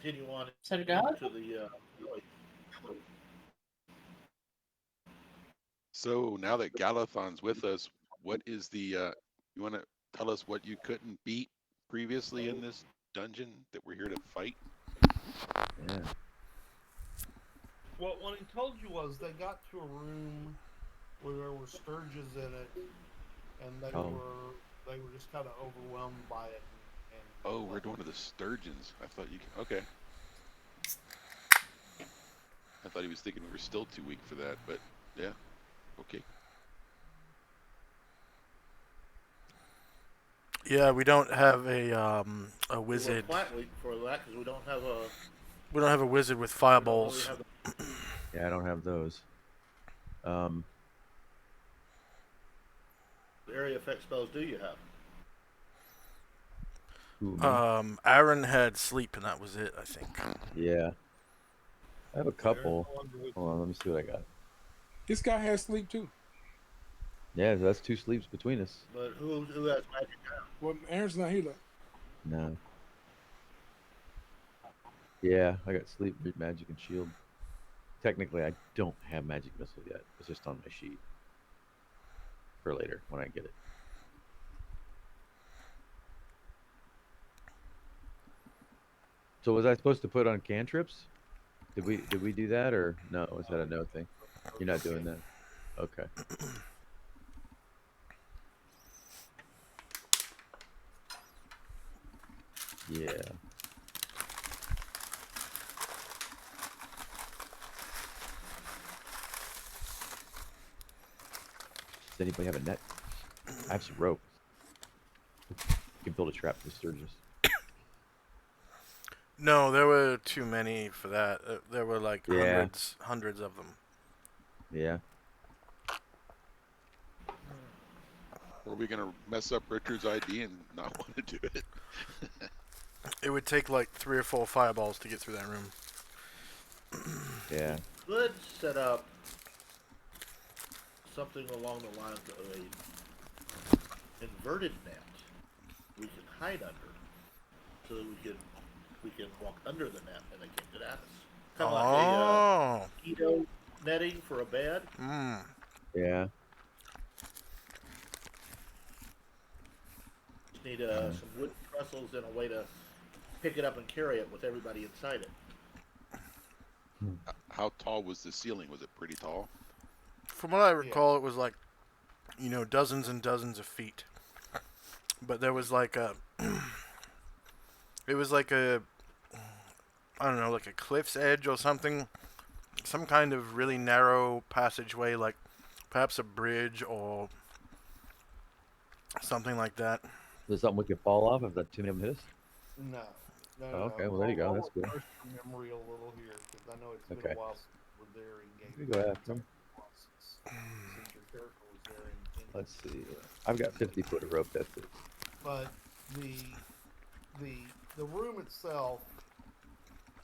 continue on So to God? to the So now that Galathon's with us, what is the you want to tell us what you couldn't beat previously in this dungeon that we're here to fight? Yeah. Well, what he told you was they got to a room where there were sturges in it, and Oh. they were just kind of overwhelmed by it. Oh, we're going to the sturgeons. I thought you okay. I thought he was thinking we were still too weak for that, but yeah, okay. Yeah, we don't have a we're wizard. flat week for that because We don't have a wizard with we don't really fireballs. have Yeah, I don't have those. Um, the area effect spells. Do you have? who, me? Aaron had sleep, and that was it, I think. Yeah. I have a couple. no longer with Hold on, let me see what I got. This guy has sleep too. Yeah, that's 2 sleeps between us. But who has magic now? Well, Aaron's not here. No. Yeah, I got sleep, read magic, and shield. Technically, I don't have magic missile yet. It's just on my sheet for later when I get it. So was I supposed to put on cantrips? Did we do that, or no? Was that a no thing? You're not doing that. Okay. Yeah. Does anybody have a net? I have some rope. You can build a trap for the sturges. No, there were too many for that. There were like Yeah. hundreds of them. Yeah. Or are we gonna mess up Richard's ID and not want to do it? It would take like 3 or 4 fireballs to get through that room. Yeah. Could set up something along the lines of a inverted net we can hide under, so that we can walk under the net and they can't get at us. Kind of like a Oh. mosquito netting for a bed. Yeah. Just need some wood trestles and a way to pick it up and carry it with everybody inside it. How tall was the ceiling? Was it pretty tall? From what I recall, it was like, dozens and dozens of feet. But there was like it was like I don't know, like a cliff's edge or something. Some kind of really narrow passageway, like perhaps a bridge or something like that. Is there something we could fall off if that too many of them hit us? No. Oh, okay, well, there you go. That's good. Refresh your memory a little here, because I know it's been Okay. a while since we're there in game. You go after him. Since your character was there in Let's see. I've got 50 foot of rope. That's it. But the room itself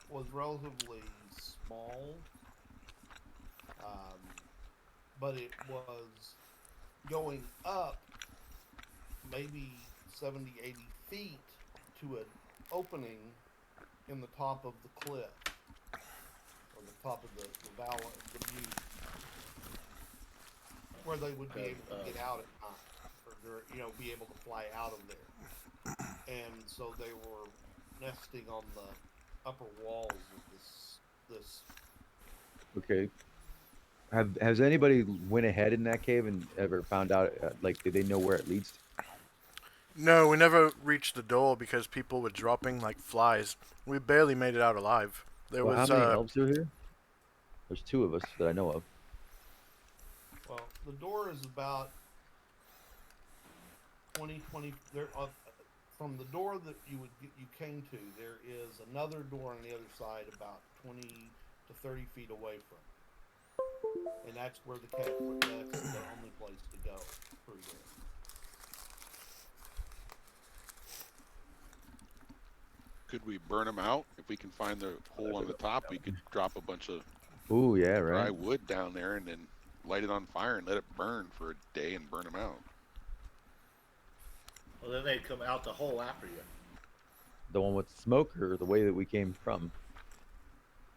was relatively small, but it was going up maybe 70, 80 feet to an opening in the top of the cliff, or the top of the valley, the butte, where they would be able to get out at night, or be able to fly out of there. And so they were nesting on the upper walls of this. Okay. Has anybody went ahead in that cave and ever found out, did they know where it leads to? No, we never reached the door because people were dropping like flies. We barely made it out alive. There Well, was how many elves are here? There's 2 of us that I know of. Well, the door is about 20. There, from the door that you came to, there is another door on the other side, about 20 to 30 feet away from, and that's where that's the only place to go through there. Could we burn them out? If we can find the hole on the top, we could drop a bunch of Ooh, yeah, dry right. wood down there and then light it on fire and let it burn for a day and burn them out. Well, then they'd come out the hole after you. the one with the smoke, or the way that we came from?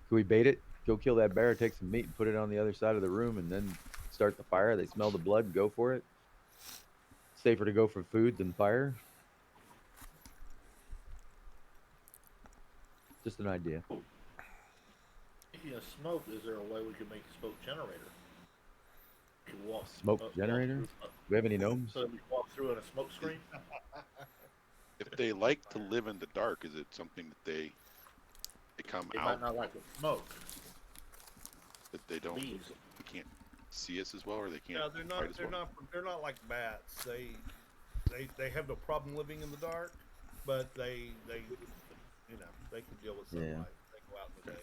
Can we bait it? Go kill that bear, take some meat, and put it on the other side of the room, and then start the fire. They smell the blood and go for it. Safer to go for food than fire. Just an idea. Speaking of smoke, is there a way we could make a smoke generator? We could walk Smoke walk generator? through, Do we have any gnomes? so that we can walk through in a smoke screen. If they like to live in the dark, is it something that they come They out might not like the smoke. that they don't Bees. they can't see us as well, or they can't Yeah, they're fight not. as They're well? not. They're not like bats. They have no problem living in the dark, but they you know they can deal with sunlight. Yeah. They go out in the day.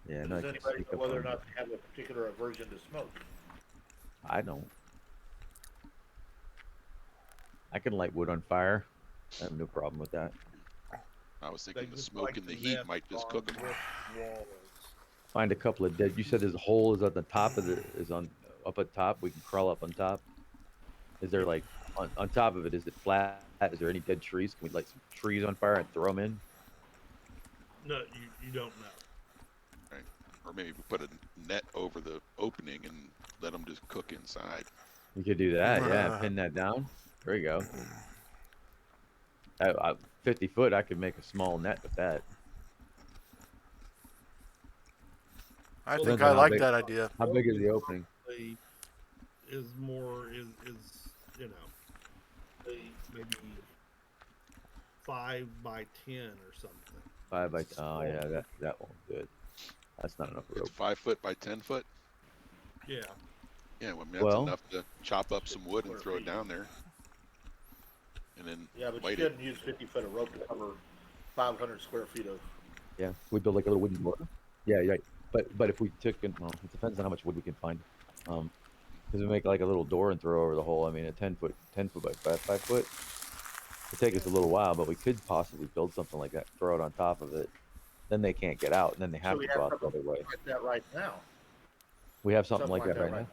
Yeah, no, I Does can't anybody sneak know up whether or on not they have a particular aversion to smoke? I don't. I can light wood on fire. I have no problem with that. I was They thinking the just smoke like and the to heat nest might just on cook them. brick walls. Find a couple of dead. You said there's a hole is at the top of the is on up at top. We can crawl up on top. Is there like on top of it? Is it flat? Is there any dead trees? Can we light some trees on fire and throw them in? No, you don't know. Right? Or maybe we put a net over the opening and let them just cook inside. We could do that. Yeah, pin that down. There you go. 50 foot. I could make a small net with that. I Well, think depends on I how like big- that idea. How big is the opening? They is more is you know maybe 5 by 10 or something. 5 by. Oh yeah, that won't good. That's not enough It's rope. 5 foot by 10 foot. Yeah. Yeah, well, I mean, that's Well- enough to chop up some wood and throw it down there, and then Yeah, but light you it. couldn't use 50 foot of rope to cover 500 square feet of. Yeah, we build like a little wooden door. Yeah, right. But if we took it, well, it depends on how much wood we can find. Because we make like a little door and throw over the hole. I mean, a 10 foot by 5 foot. It'd take us a little while, but we could possibly build something like that, throw it on top of it. Then they can't get out, and then they have we to go out the something other way. like that right now. We have something like that right now.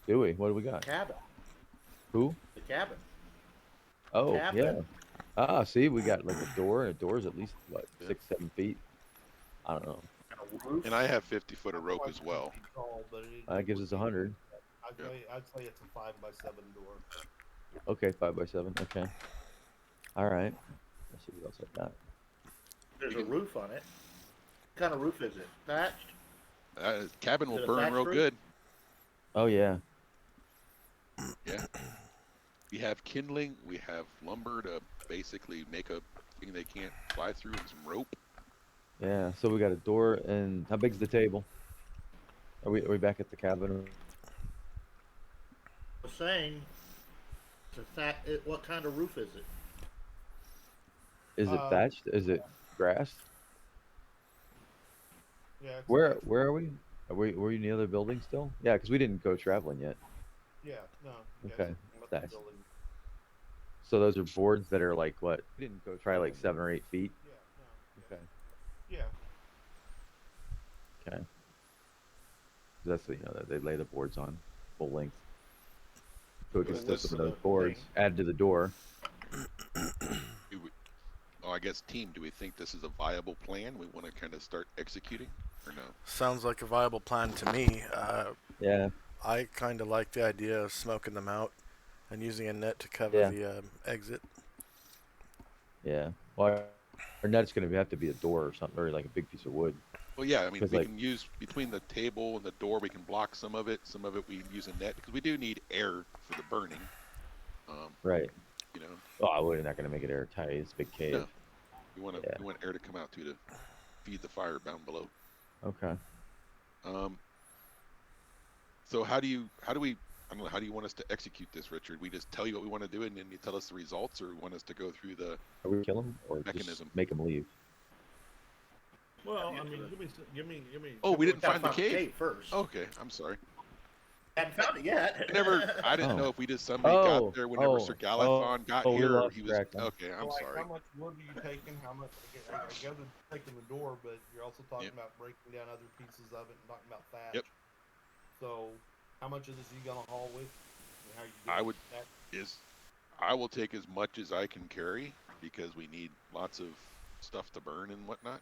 Do we? What do we got? Cabin. Who? The cabin. Oh, Cabin. yeah. Ah, see, we got like a door, and a door's at least what, Yeah. 6-7 feet. I don't know. And a roof. And I have 50 foot of rope as well. Tall, but it That gives us 100. I'd say it's a 5 by 7 door. Okay, 5 by 7. Okay. All right. Let's see what else I got. There's a roof on it. What kind of roof is it? Thatched? Cabin will Is it a burn thatch real roof? good. Oh yeah. Yeah. We have kindling. We have lumber to basically make a thing they can't fly through, and some rope. Yeah, so we got a door, and how big's the table? Are we back at the cabin? I was saying, what kind of roof is it? Is it thatched? Is it grass? Yeah. it's Where like- are we? Were you in the other building still? Yeah, because we didn't go traveling yet. Yeah. No. yeah, Okay, something about the that's- building. So those are boards that are like what? We didn't go try like 7 or 8 feet. Yeah. No. Okay. Yeah. Okay. That's that they lay the boards on full length. So we can Well, still what's some of the those boards thing? add to the door. Do we, oh, I guess, team, do we think this is a viable plan? We want to kind of start executing, or no? Sounds like a viable plan to me. Yeah. I kind of like the idea of smoking them out and using a net to cover Yeah. the exit. Yeah. Well, our net's going to have to be a door or something, or like a big piece of wood. Well, yeah, I mean, 'Cause, we like- can use between the table and the door. We can block some of it. Some of it we can use a net because we do need air for the burning. Right. You know, Oh, we're not going to make it airtight. It's a big cave. No. we want Yeah. we want air to come out to feed the fire down below. Okay. So how do we? I don't know. How do you want us to execute this, Richard? We just tell you what we want to do, and then you tell us the results, or you want us to go through the? Are we kill them or Mechanism. just make them leave? Well, Yeah, I mean, the- give me. Oh, we didn't Gotta find the cave. first. Okay, I'm sorry. Hadn't found it yet. I didn't Oh. know if we just somebody got there whenever Sir Galathon got we here, or lost he was. track then. Okay, I'm like, sorry. How much wood are you taking? How much? I gather taking the door, but you're also talking Yep. about breaking down other pieces of it and talking about thatch. Yep. So, how much of this are you gonna haul with? And how you I doing would- that? Is I will take as much as I can carry because we need lots of stuff to burn and whatnot.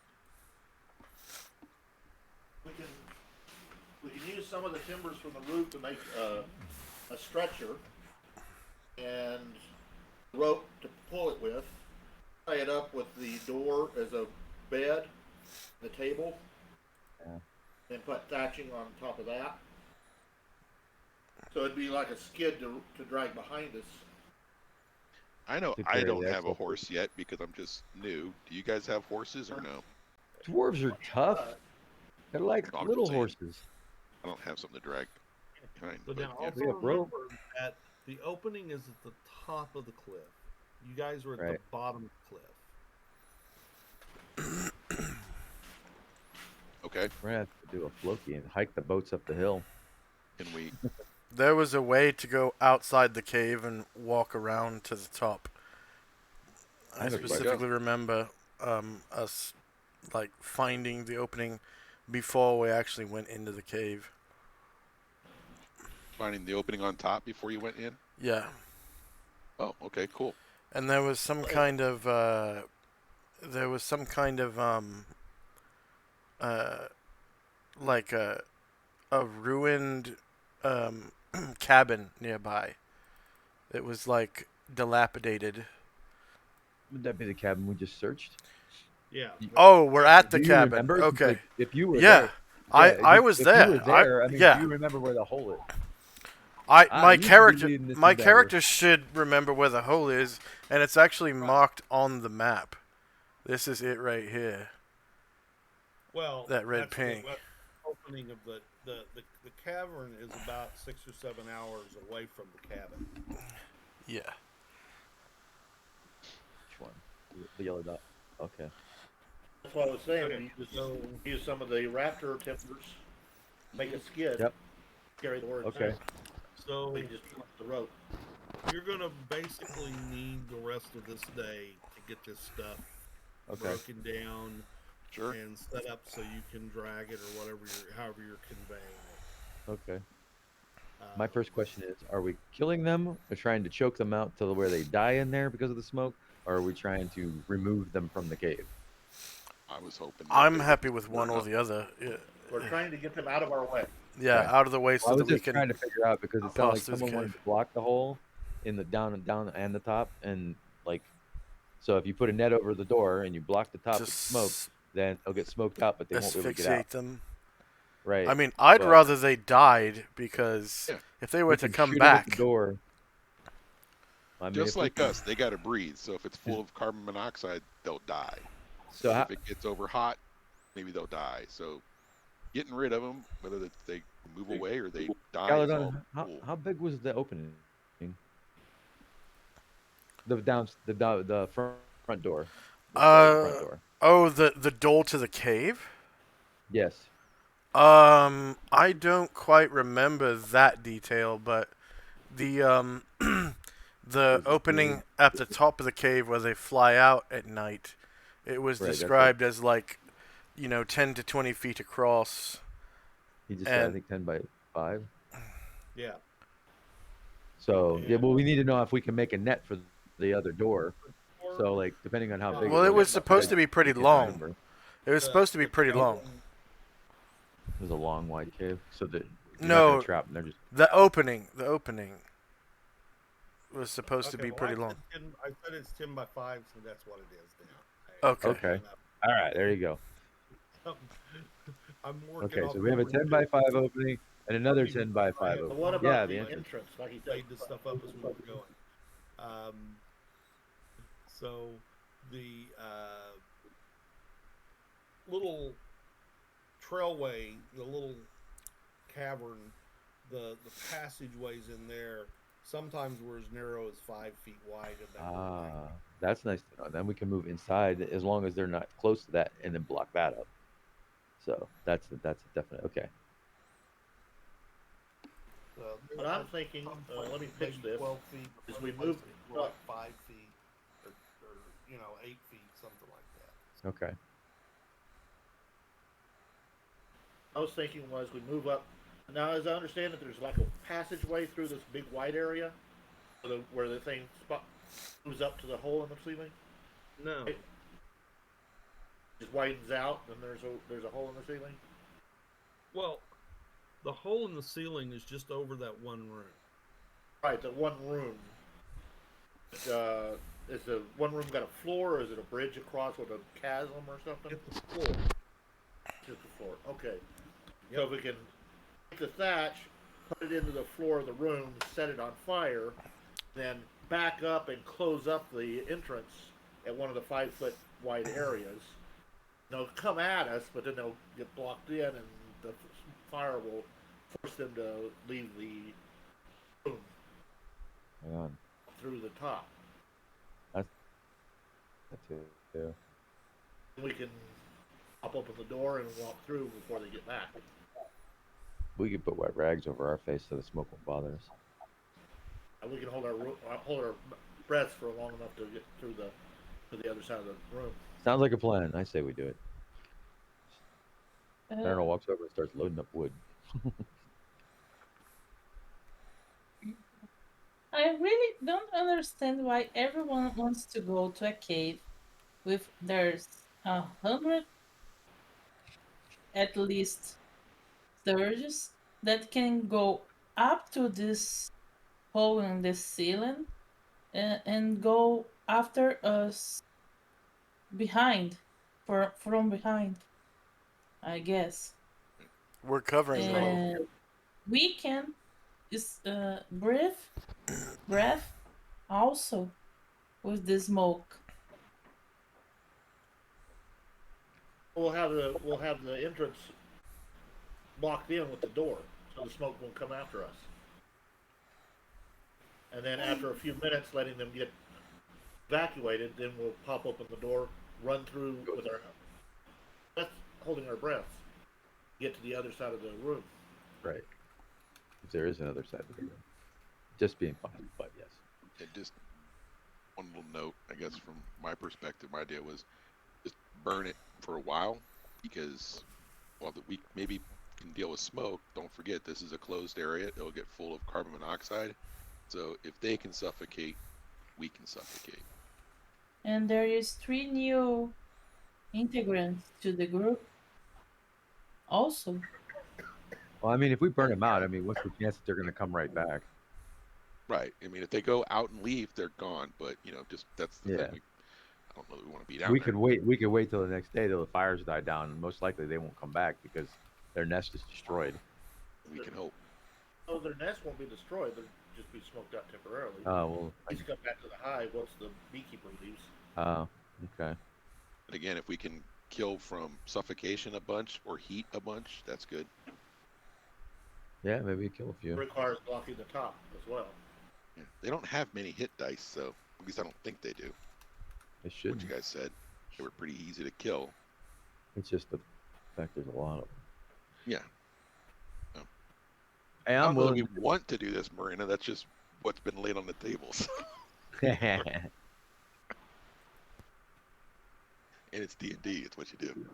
We can use some of the timbers from the roof to make a stretcher and rope to pull it with. Tie it up with the door as a bed, the table, and put thatching on top of that. So it'd be like a skid to drag behind us. I know To I carry don't the have a axle. horse yet because I'm just new. Do you guys have horses or no? Dwarves are tough. They're like I'm little saying. horses. I don't have something to drag behind. But But now yeah. also We have rope. remember that the opening is at the top of the cliff. You guys are at the Right. bottom of the cliff. Okay. We're gonna have to do a floaty and hike the boats up the hill. Can we? There was a way to go outside the cave and walk around to the top. I I have a question. specifically remember us like finding the opening before we actually went into the cave. Finding the opening on top before you went in? Yeah, Oh, okay, cool. and there was some kind of like a ruined cabin nearby. It was like dilapidated. Would that be the cabin we just searched? Yeah. Oh, we're at the Do you cabin. remember? 'Cause, Okay. like, if you were Yeah. there, I if was if there. You were there. I mean, yeah. do you remember where the hole is? My you should be character leading this my endeavor. character should remember where the hole is, and it's actually marked on the map. This is it right here. Well, That red that's ping. The opening of the cavern is about 6 or 7 hours away from the cabin. Yeah. Which one? The yellow dot. Okay. That's what I was saying. Okay, We so use some of the raptor timbers, make a skid, Yep. carry the horse. Okay. so We just pull the rope. you're gonna basically need the rest of this day to get this stuff Okay. broken down Sure. and set up so you can drag it or however you're conveying it. Okay. Uh, My first question is: are we killing them, or trying to choke them out to where they die in there because of the smoke, or are we trying to remove them from the cave? I was hoping. that I'm they would happy with burn one or up. the other. Yeah, We're trying to get them out of our way. yeah, Okay. out of the way Well, so I was that we just can. trying to figure out because it sounded like pass through the someone wanted cave. to block the hole in the down and the top, and like, so if you put a net over the door and you block the top with smoke, Just then they'll get smoked out, but they won't be able to get out. asphyxiate them. Right. I mean, I'd but rather they died because Yeah. if they we were to can come shoot 'em at back, the door. I mean, Just if we like can- us, they got to breathe. So if it's full of carbon monoxide, they'll die. So how, If it gets over hot, maybe they'll die. So getting rid of them, whether they move away or they die, is all Galadon, cool. how big was the opening? The front door. The front door. oh, the door to the cave. Yes. I don't quite remember that detail, but the the it opening really- at the top of the cave where they fly out at night, it was Right, that's described as like, 10 to 20 feet across. He just said, I and- think 10 by 5. yeah. So Yeah. yeah, well, we need to know if we can make a net for the other door. So like, depending on how big. Well, it was supposed to be pretty I can't long. remember. It was supposed to be pretty long. It was a long, wide cave, so that you're not No. gonna trap them. They're just The opening was supposed to Okay, be well, pretty I long. said 10 I said it's 10 by 5, so that's what it is now. Okay. Okay. All right. There you go. I'm working Okay, off so we have a what 10 by 5 opening and another 10 by 5 But opening. what about Yeah, the the entrance. entrance? Like he said, made this stuff up as we were going. So the little trailway, the little cavern, the passageways in there sometimes were as narrow as 5 feet wide. And that were Ah, that's nice to know. Then we can move inside as long as they're not close to that, and then block that up. So that's definite. Okay. But I'm thinking, let me pitch this. 12 feet. As we other move places were like up- 5 feet, or 8 feet, something like that. Okay. I was thinking was we move up. Now, as I understand it, there's like a passageway through this big wide area. where the thing spot moves up to the hole in the ceiling. No. It just widens out, and there's a hole in the ceiling. Well, the hole in the ceiling is just over that one room. Right, the one room. Is the one room got a floor, or is it a bridge across with a chasm or something? It's the floor. Just the floor. Okay. So if we can take the thatch, put it into the floor of the room, set it on fire, then back up and close up the entrance at one of the 5 foot wide areas. They'll come at us, but then they'll get blocked in, and the fire will force them to leave the room Hang on. through the top. That's it. Yeah. We can pop open the door and walk through before they get back. We could put wet rags over our face so the smoke won't bother us. And we can hold our breath for long enough to get through to the other side of the room. Sounds like a plan. I say we do it. I don't know. Uh, Walks over and starts loading up wood. I really don't understand why everyone wants to go to a cave with there's 100 at least surges that can go up to this hole in the ceiling and go after us behind from behind, I guess. We're covering the hole. And we can breath also with the smoke. We'll have the entrance blocked in with the door, so the smoke won't come after us. And then after a few minutes, letting them get evacuated, then we'll pop open the door, run through with our breath, holding our breath, get to the other side of the room. Right. If there is another side of the room. Just being fine, but yes. And just one little note, I guess, from my perspective, my idea was just burn it for a while because while we maybe can deal with smoke, don't forget this is a closed area. It'll get full of carbon monoxide. So if they can suffocate, we can suffocate. And there is 3 new integrants to the group also. Well, I mean, if we burn them out, I mean, what's the chance that they're going to come right back? Right. I mean, if they go out and leave, they're gone. But just that's the Yeah. thing. I don't know that we want to be down We there. could wait. We could wait till the next day till the fires die down, and most likely they won't come back because their nest is destroyed. We can hope. Oh, their nest won't be destroyed. They'll just be smoked out temporarily. Oh well. He's come back to the hive once the beekeeper leaves. Oh, okay. But again, if we can kill from suffocation a bunch or heat a bunch, that's good. Yeah, maybe kill a It few. requires blocking the top as well. Yeah. They don't have many hit dice, so at least I don't think they do. They What should. you guys said, they were pretty easy to kill. It's just the fact there's a lot of them. Yeah. Hey, I I'm don't know that willing. we want to do this, Marina. That's just what's been laid on the tables. To... And it's D&D. It's what you do.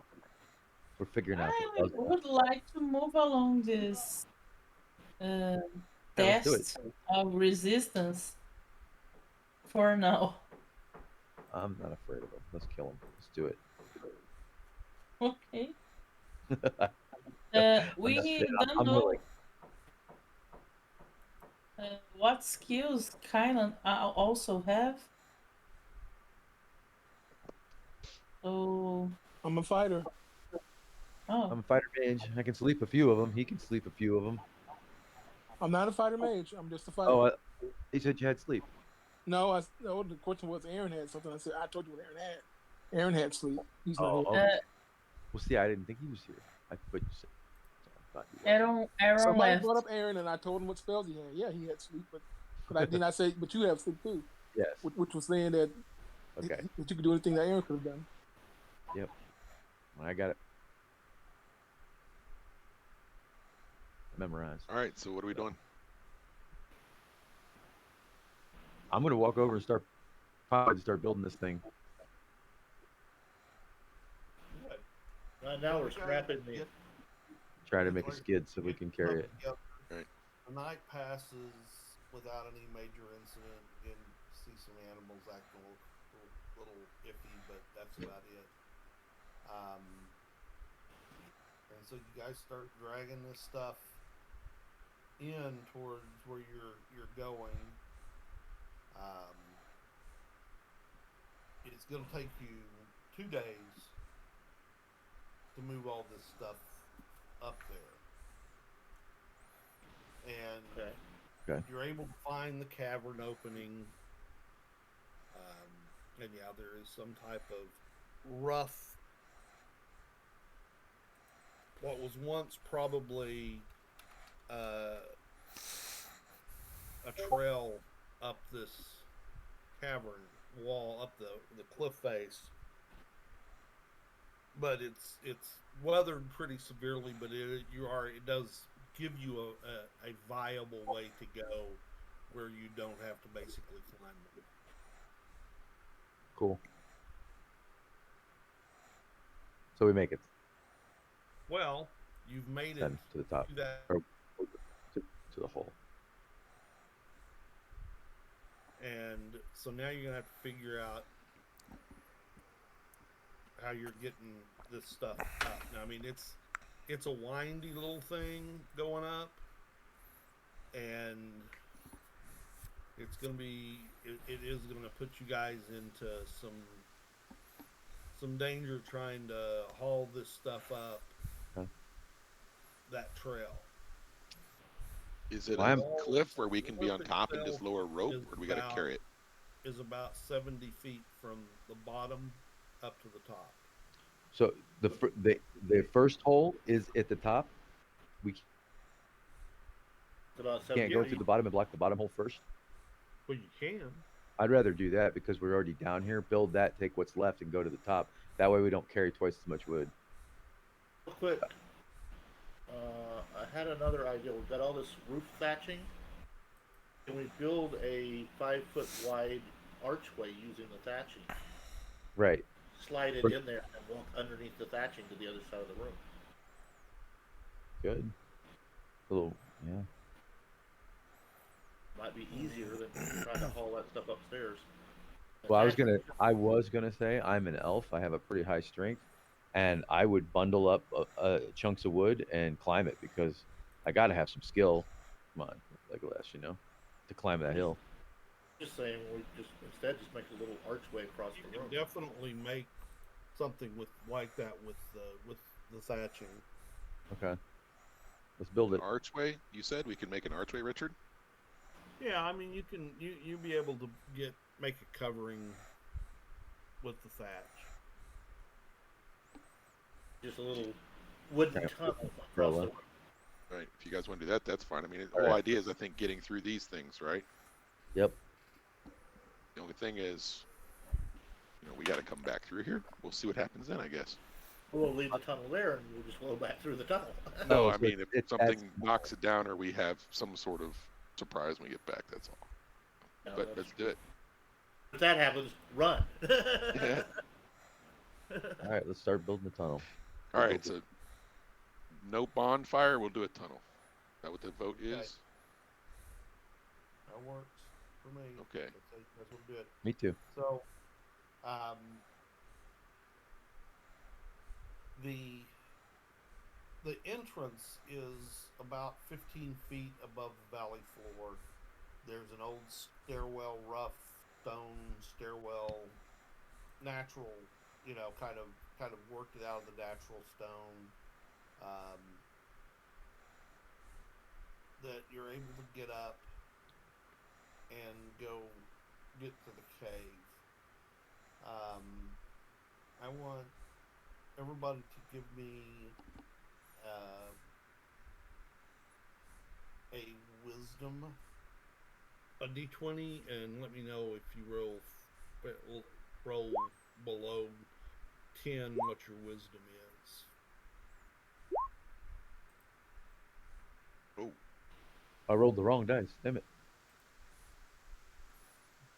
We're figuring out. I would like to move along this let's do it. test of resistance for now. I'm not afraid of them. Let's kill them. Let's do it. Okay. We don't I'm know willing. what skills Kylan also have. So, I'm a fighter. oh, I'm a fighter mage. I can sleep a few of them. He can sleep a few of them. I'm not a fighter mage. I'm just a fighter. Oh, he said you had sleep. No, the question was Aaron had something. I said I told you what Aaron had. Aaron had sleep. He's not Oh, here. okay. Well, see, I didn't think he was here. I thought you said. So I thought you were. Aaron Somebody left. brought up Aaron, and I told him what spells he had. Yeah, he had sleep, but then I said, but you have sleep too, Yes. which was saying that Okay. that you could do anything that Aaron could have done. Yep. I got it. Memorized. All right, so what are we doing? I'm gonna walk over and start building this thing. Now we're scrapping the. Try to make a skid so we can carry it. Yep. Right. The night passes without any major incident. Again, see some animals acting a little iffy, but that's about it. And so you guys start dragging this stuff in towards where you're going. It's going to take you 2 days to move all this stuff up there, and Okay. you're able to find the cavern opening. And yeah, there is some type of rough, what was once probably a trail up this cavern wall, up the cliff face, but it's weathered pretty severely. But it does give you a viable way to go where you don't have to basically climb it. Cool. So we make it Well, you've made it then to the top, to that, or to the hole. and so now you're gonna have to figure out how you're getting this stuff up. Now, I mean, it's a windy little thing going up, and it's gonna be it is gonna put you guys into some danger trying to haul this stuff up that trail. Is it Well, a I'm- cliff where we can be on Cliff top and just itself lower a rope, is or do we got to about- carry it? Is about 70 feet from the bottom up to the top. So the first hole is at the top. We It's about can't 70 go feet. to the bottom and block the bottom hole first. Well, you can. I'd rather do that because we're already down here. Build that, take what's left, and go to the top. That way we don't carry twice as much wood. Real quick, I had another idea. We've got all this roof thatching. Can we build a 5-foot wide archway using the thatching? Right. Slide it in there and walk underneath the thatching to the other side of the room. Good. A little, yeah. Might be easier than trying to haul that stuff upstairs. Well, I was gonna say I'm an elf. I have a pretty high strength, and I would bundle up chunks of wood and climb it because I gotta have some skill. Come on, Legolas, to climb that hill. Just saying, we instead make a little archway across You the can room. definitely make something like that with the thatching. Okay. Let's build it. Archway? You said we can make an archway, Richard? Yeah, I mean, you be able to make a covering with the thatch. Just a little wooden tunnel across the Umbrella. room. Right. If you guys want to do that, that's fine. I mean, the All whole right. idea is, I think, getting through these things, right? Yep. The only thing is, we got to come back through here. We'll see what happens then, I guess. We'll leave the tunnel there and we'll just go back through the tunnel. No, No, I so mean, if it's something knocks it down or we have some sort of surprise when we get back, that's all. No, But that's- let's do it. If that happens, run. Yeah. All right. Let's start building the tunnel. All right, so no bonfire, we'll do a tunnel. Is that what the vote Okay. is? That works for me. Okay. That's what we do it. Me too. So, the entrance is about 15 feet above the valley floor. There's an old stairwell, rough stone stairwell, natural, kind of worked it out of the natural stone. That you're able to get up and go get to the cave. I want everybody to give me a wisdom, a d20, and let me know if you roll below 10 what your wisdom is. Oh, I rolled the wrong dice. Damn it.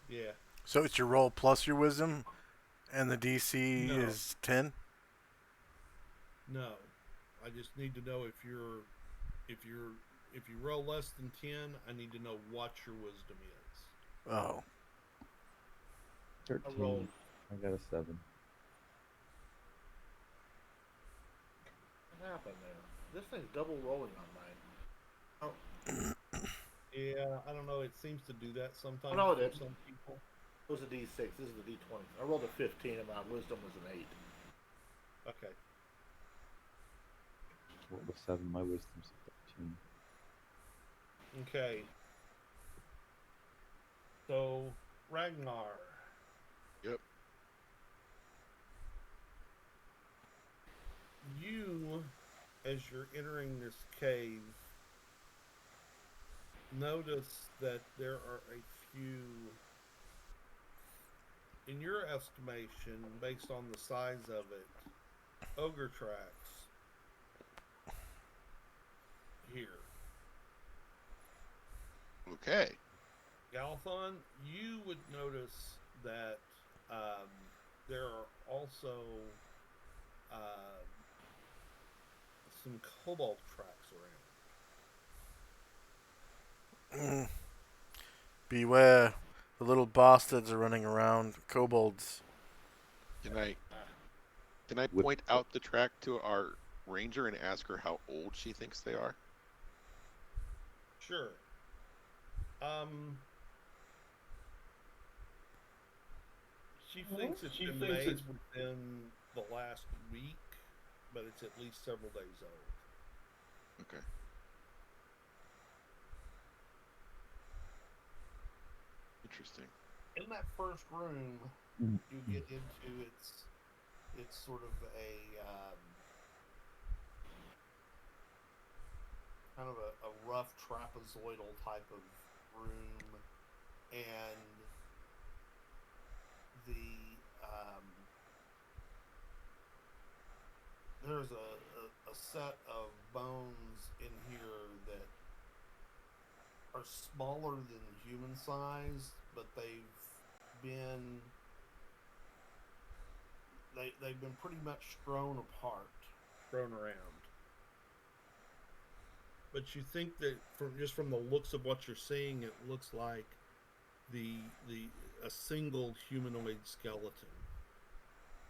Yeah. So it's your roll plus your wisdom, and the DC No. is 10. No, I just need to know if you're if you roll less than 10, I need to know what your wisdom is. Oh. 13. rolled- I got a 7. What happened there? This thing's double rolling on mine. Oh, Yeah, I don't know. It seems to do that sometimes no, it for didn't. some people. it was a D6. This is a D20. I rolled a 15 and my wisdom was an 8. Okay. Rolled a 7. My wisdom's a 13. Okay. So, Ragnar. Yep. You, as you're entering this cave, notice that there are a few, in your estimation, based on the size of it, ogre tracks here. Okay. Galthon, you would notice that there are also some cobalt tracks around. Beware. The little bastards are running around. Kobolds. Can I With- point out the track to our ranger and ask her how old she thinks they are? Sure. She thinks it's been made within the last week, but it's at least several days old. Okay. Interesting. In that first room, Mhm. you get into it's sort of a kind of a rough trapezoidal type of room, and the there's a set of bones in here that are smaller than human size, but they've been pretty much thrown around. But you think that from the looks of what you're seeing, it looks like a single humanoid skeleton.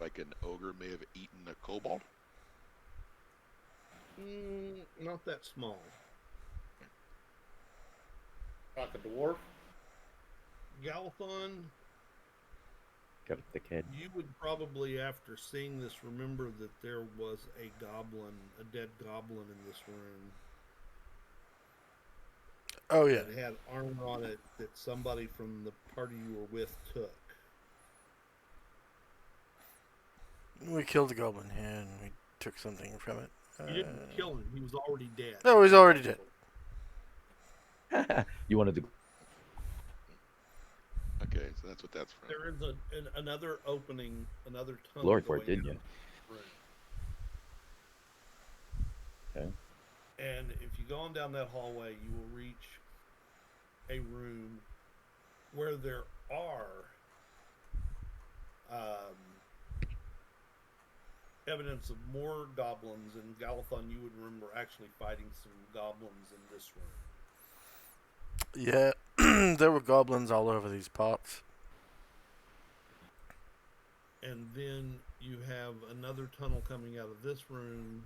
Like an ogre may have eaten a kobold? Not that small. Like a dwarf? Galathon, Got a thick head. you would probably, after seeing this, remember that there was a dead goblin in this room. Oh, yeah. That had armor on it that somebody from the party you were with took. We killed the goblin here and we took something from it. You didn't kill him; he was already dead. No, he's already dead. You wanted to. Okay, so that's what that's from. There is another opening, another tunnel. Glory for it, going didn't you? out of the room. Okay. And if you go on down that hallway, you will reach a room where there are evidence of more goblins. And Galathon, you would remember actually fighting some goblins in this room. Yeah, there were goblins all over these parts. And then you have another tunnel coming out of this room.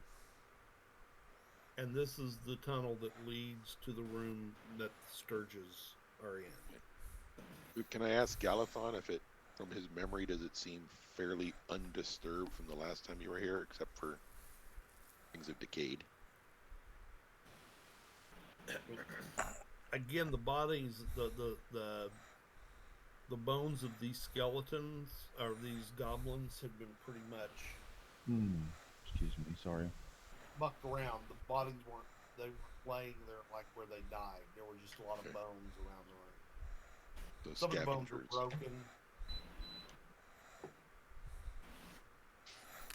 And this is the tunnel that leads to the room that the Sturges are in. Can I ask Galathon if it, from his memory, does it seem fairly undisturbed from the last time you were here, except for things have decayed? Again, the bodies, the bones of these skeletons or these goblins have been pretty much Excuse me. Sorry. mucked around. The bodies they were laying there like where they died. There were just a lot of bones around the room. Those Some of the bones scavengers. were broken.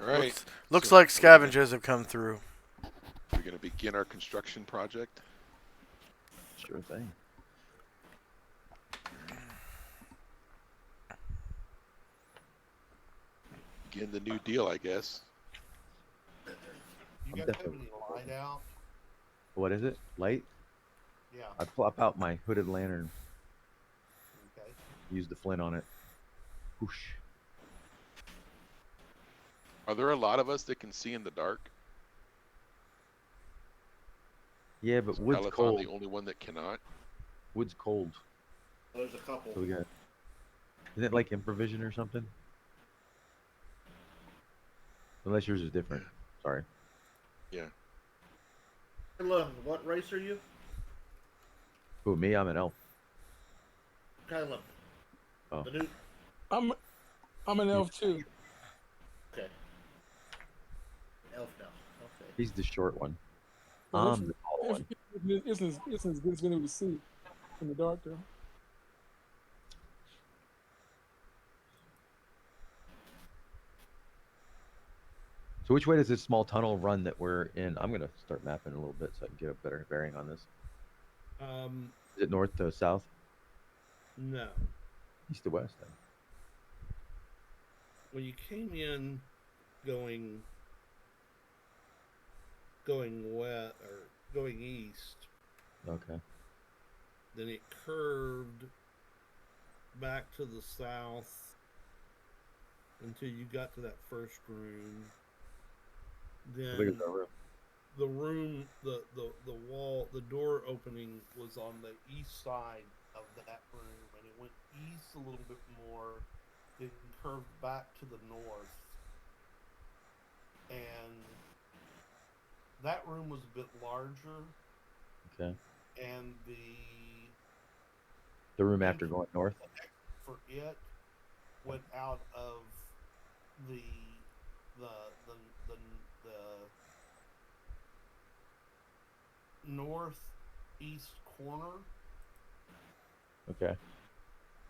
All right. Looks So like scavengers have come through. we're going to begin our construction project. Sure thing. Begin the new deal, I guess. You I'm guys have definitely- any light out? What is it? Light? Yeah. I plop out my hooded lantern, Okay. use the flint on it. Whoosh. Are there a lot of us that can see in the dark? Yeah, but Is wood's Peloton cold. the only one that cannot? Wood's cold. There's a couple. So we got. Isn't it like improvision or something? Unless yours is different. Sorry. Yeah. Lund, what race are you? Who, me? I'm an elf. Kylan. Oh. The new. I'm an elf too. Okay. Elf now. Okay. He's the short one. Well, I'm the tall one. It's as good as being able to see in the dark though. So which way does this small tunnel run that we're in? I'm gonna start mapping a little bit so I can get a better bearing on this. Is it north to south? No. East to west then? When you came in going west or going east, Okay. then it curved back to the south until you got to that first room. How big is Then our room? the room, the wall, the door opening was on the east side of that room, and it went east a little bit more, then curved back to the north, and that room was a bit larger, Okay. and The room after going north? for it went out of the the the northeast corner Okay.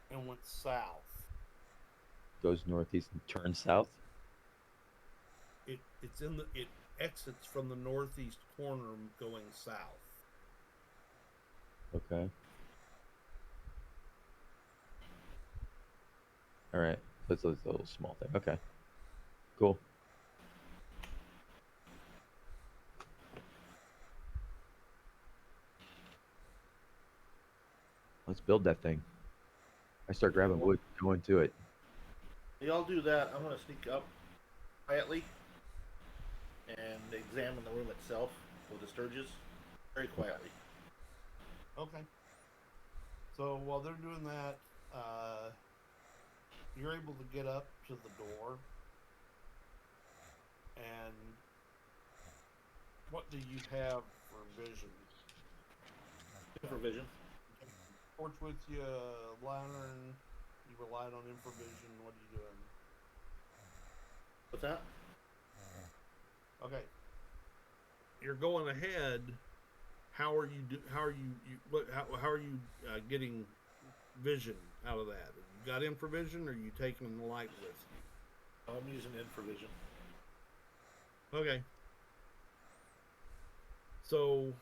and went south. Goes northeast and turns south? It exits from the northeast corner going south. Okay. Alright. That's a little small thing. Okay. Cool. Let's build that thing. I start grabbing wood, go into it. Y'all do that. I'm gonna sneak up quietly and examine the room itself with the sturges, very quietly. Okay. So while they're doing that, you're able to get up to the door. And what do you have for vision? Infravision. Torch with you, lantern. You relied on infravision. What are you doing? What's that? Okay. You're going ahead. How are you? How are you? How are you getting vision out of that? You got infravision, or are you taking the light with you? I'm using infravision. Okay. So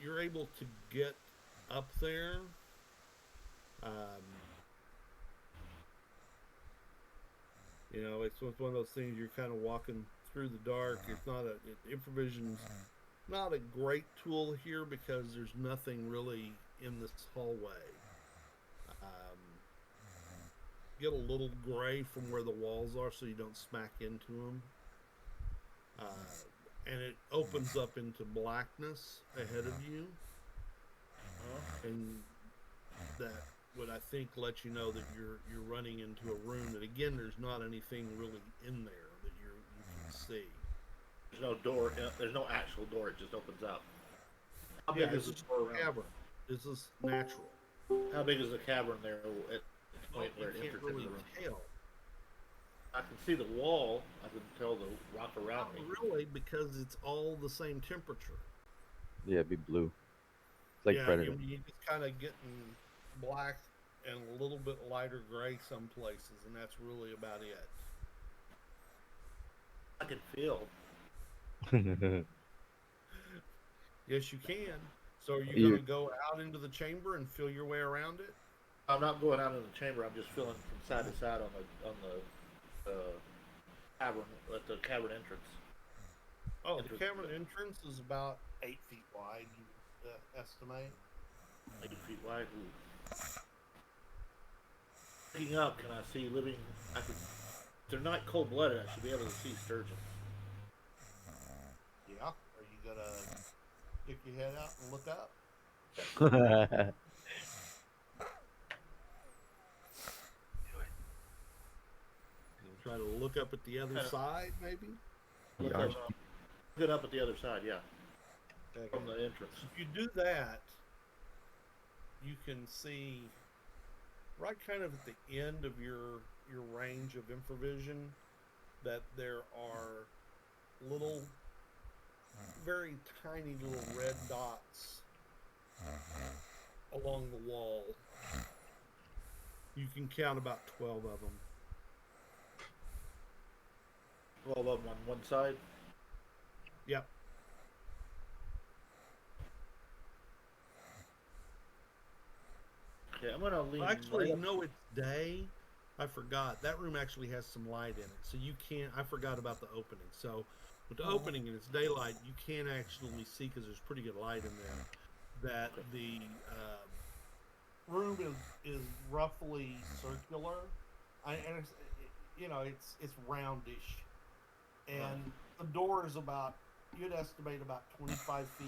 you're able to get up there. It's one of those things you're kind of walking through the dark. It's not infravision's not a great tool here because there's nothing really in this hallway. Get a little gray from where the walls are so you don't smack into them. And it opens up into blackness ahead of you. And that would, I think, let you know that you're running into a room that, again, there's not anything really in there that you can see. There's no door. There's no actual door. It just opens up. How Yeah, big is this the is door around? cavern. This is natural. How big is the cavern there at the point where it You can't enters into really the room? tell. I can see the wall. I can tell the rock around me. Not really, because it's all the same temperature. Yeah, it'd be blue. It's like Predator. You just kind of getting black and a little bit lighter gray some places, and that's really about it. I can feel. Yes, you can. So are you You- going to go out into the chamber and feel your way around it? I'm not going out in the chamber. I'm just feeling from side to side on the cavern at the cavern entrance. Oh, the cavern entrance is about 8 feet wide. estimate? 8 feet wide. Ooh. Looking up, can I see living? I could. If they're not cold blooded, I should be able to see sturgeon. Yeah. Are you gonna stick your head out and look up? And try to look up at the other side, maybe. Look Yeah. up, look up at the other side. Yeah, Okay. from the entrance. If you do that, you can see right kind of at the end of your range of infravision that there are little, very tiny little red dots along the wall. You can count about 12 of them. 12 of them on one side. Yep. Okay, I'm gonna lean. Actually, right up- no, it's day. I forgot. That room actually has some light in it. So you can't, I forgot about the opening. So with the opening and it's daylight, you can actually see, because there's pretty good light in there, that the Room is roughly circular. And it's, it's roundish, and the door is about, you'd estimate about 25 feet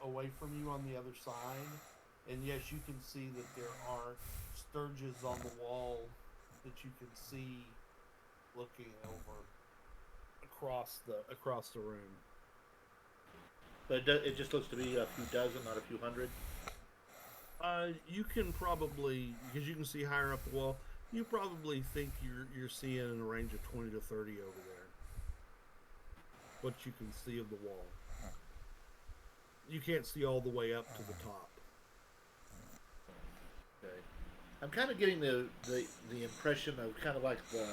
away from you on the other side. And yes, you can see that there are sturges on the wall that you can see looking over. across the room. But it just looks to be a few dozen, not a few hundred. You can probably, because you can see higher up the wall, you probably think you're seeing in a range of 20 to 30 over there. What you can see of the wall. You can't see all the way up to the top. Okay. I'm kind of getting the impression of kind of like the.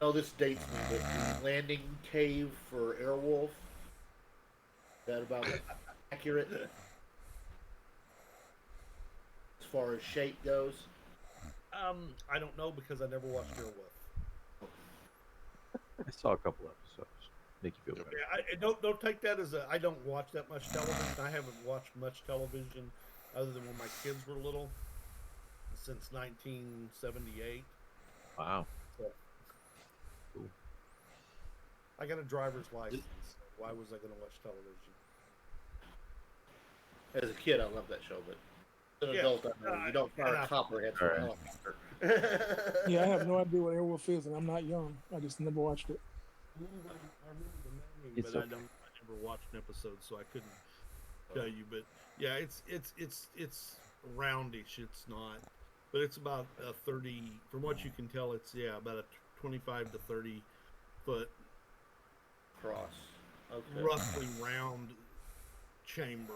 Oh, this dates me, but the landing cave for Airwolf. Is that about accurate? As far as shape goes. I don't know, because I never watched Airwolf. I saw a couple episodes. Make you feel better. Yeah, don't take that as I don't watch that much television. I haven't watched much television other than when my kids were little, since 1978. Wow. So, Cool. I got a driver's license. Why was I going to watch television? As a kid, I loved that show, but as an Yeah. adult, I know you don't fire copperheads from a Alright. helicopter. Yeah, I have no idea what Airwolf is, and I'm not young. I just never watched it. I remember the name, It's but okay. I never watched an episode, so I couldn't tell you. But yeah, it's roundish. It's not, but it's about a 30. From what you can tell, it's about a 25 to 30 foot Cross. Okay. roughly round chamber.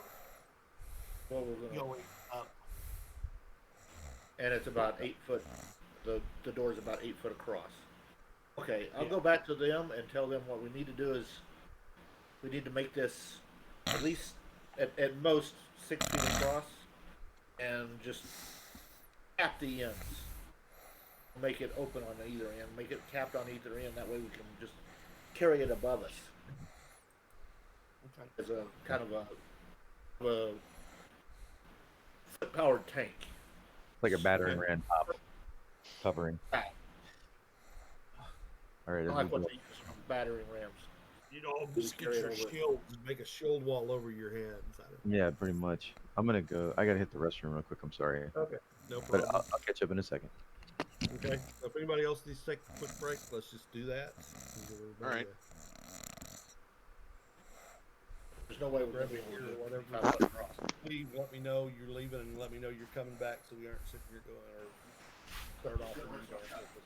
Well, we're gonna, Going up. and it's about 8 foot. The door's about 8 foot across. Okay, I'll Yeah. go back to them and tell them what we need to do is we need to make this at least at most 6 feet across, and just cap the ends. Make it open on either end. Make it capped on either end. That way we can just carry it above us Okay. as a kind of a foot-powered tank. Like a battering ram top covering. Right. All right. I then like we what go- they use from battering rams. Just get your shield, make a shield wall over your head. Yeah, pretty much. I'm gonna go. I gotta hit the restroom real quick. I'm sorry, Okay, no but problem. I'll catch up in a second. Okay, so if anybody else needs to take a quick break, let's just do that. All right. There's no way we're Grab going it to here be or able to whatever. cut it across. Leave, let me know you're leaving, and let me know you're coming back, so we aren't sitting here going or start off. and restart with this.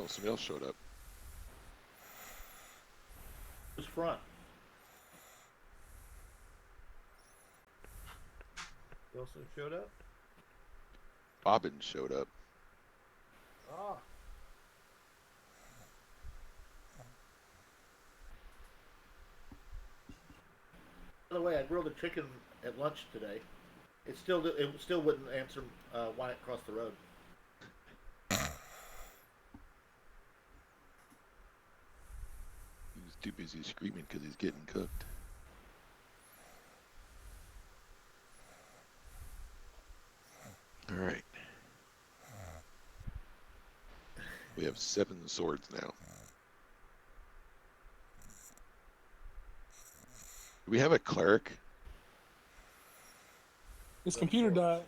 Oh, somebody else showed up. Who's front? Wilson showed up. Bobbin showed up. Ah. By the way, I grilled a chicken at lunch today. It still wouldn't answer why it crossed the road. He's too busy screaming because he's getting cooked. All right. We have 7 swords now. Do we have a cleric? His computer died.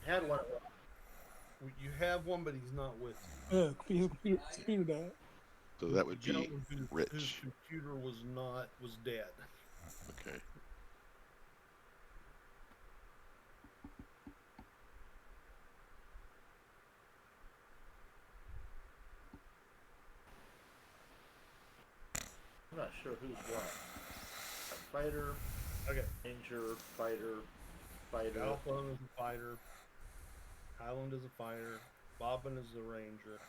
Had one. You have one, but he's not with you. Yeah, his computer died. So that would The be gentleman whose Rich. computer was dead. Okay. I'm not sure who's what. A fighter, Okay. ranger, fighter. Alphone is a fighter. Highland is a fighter. Bobbin is a ranger.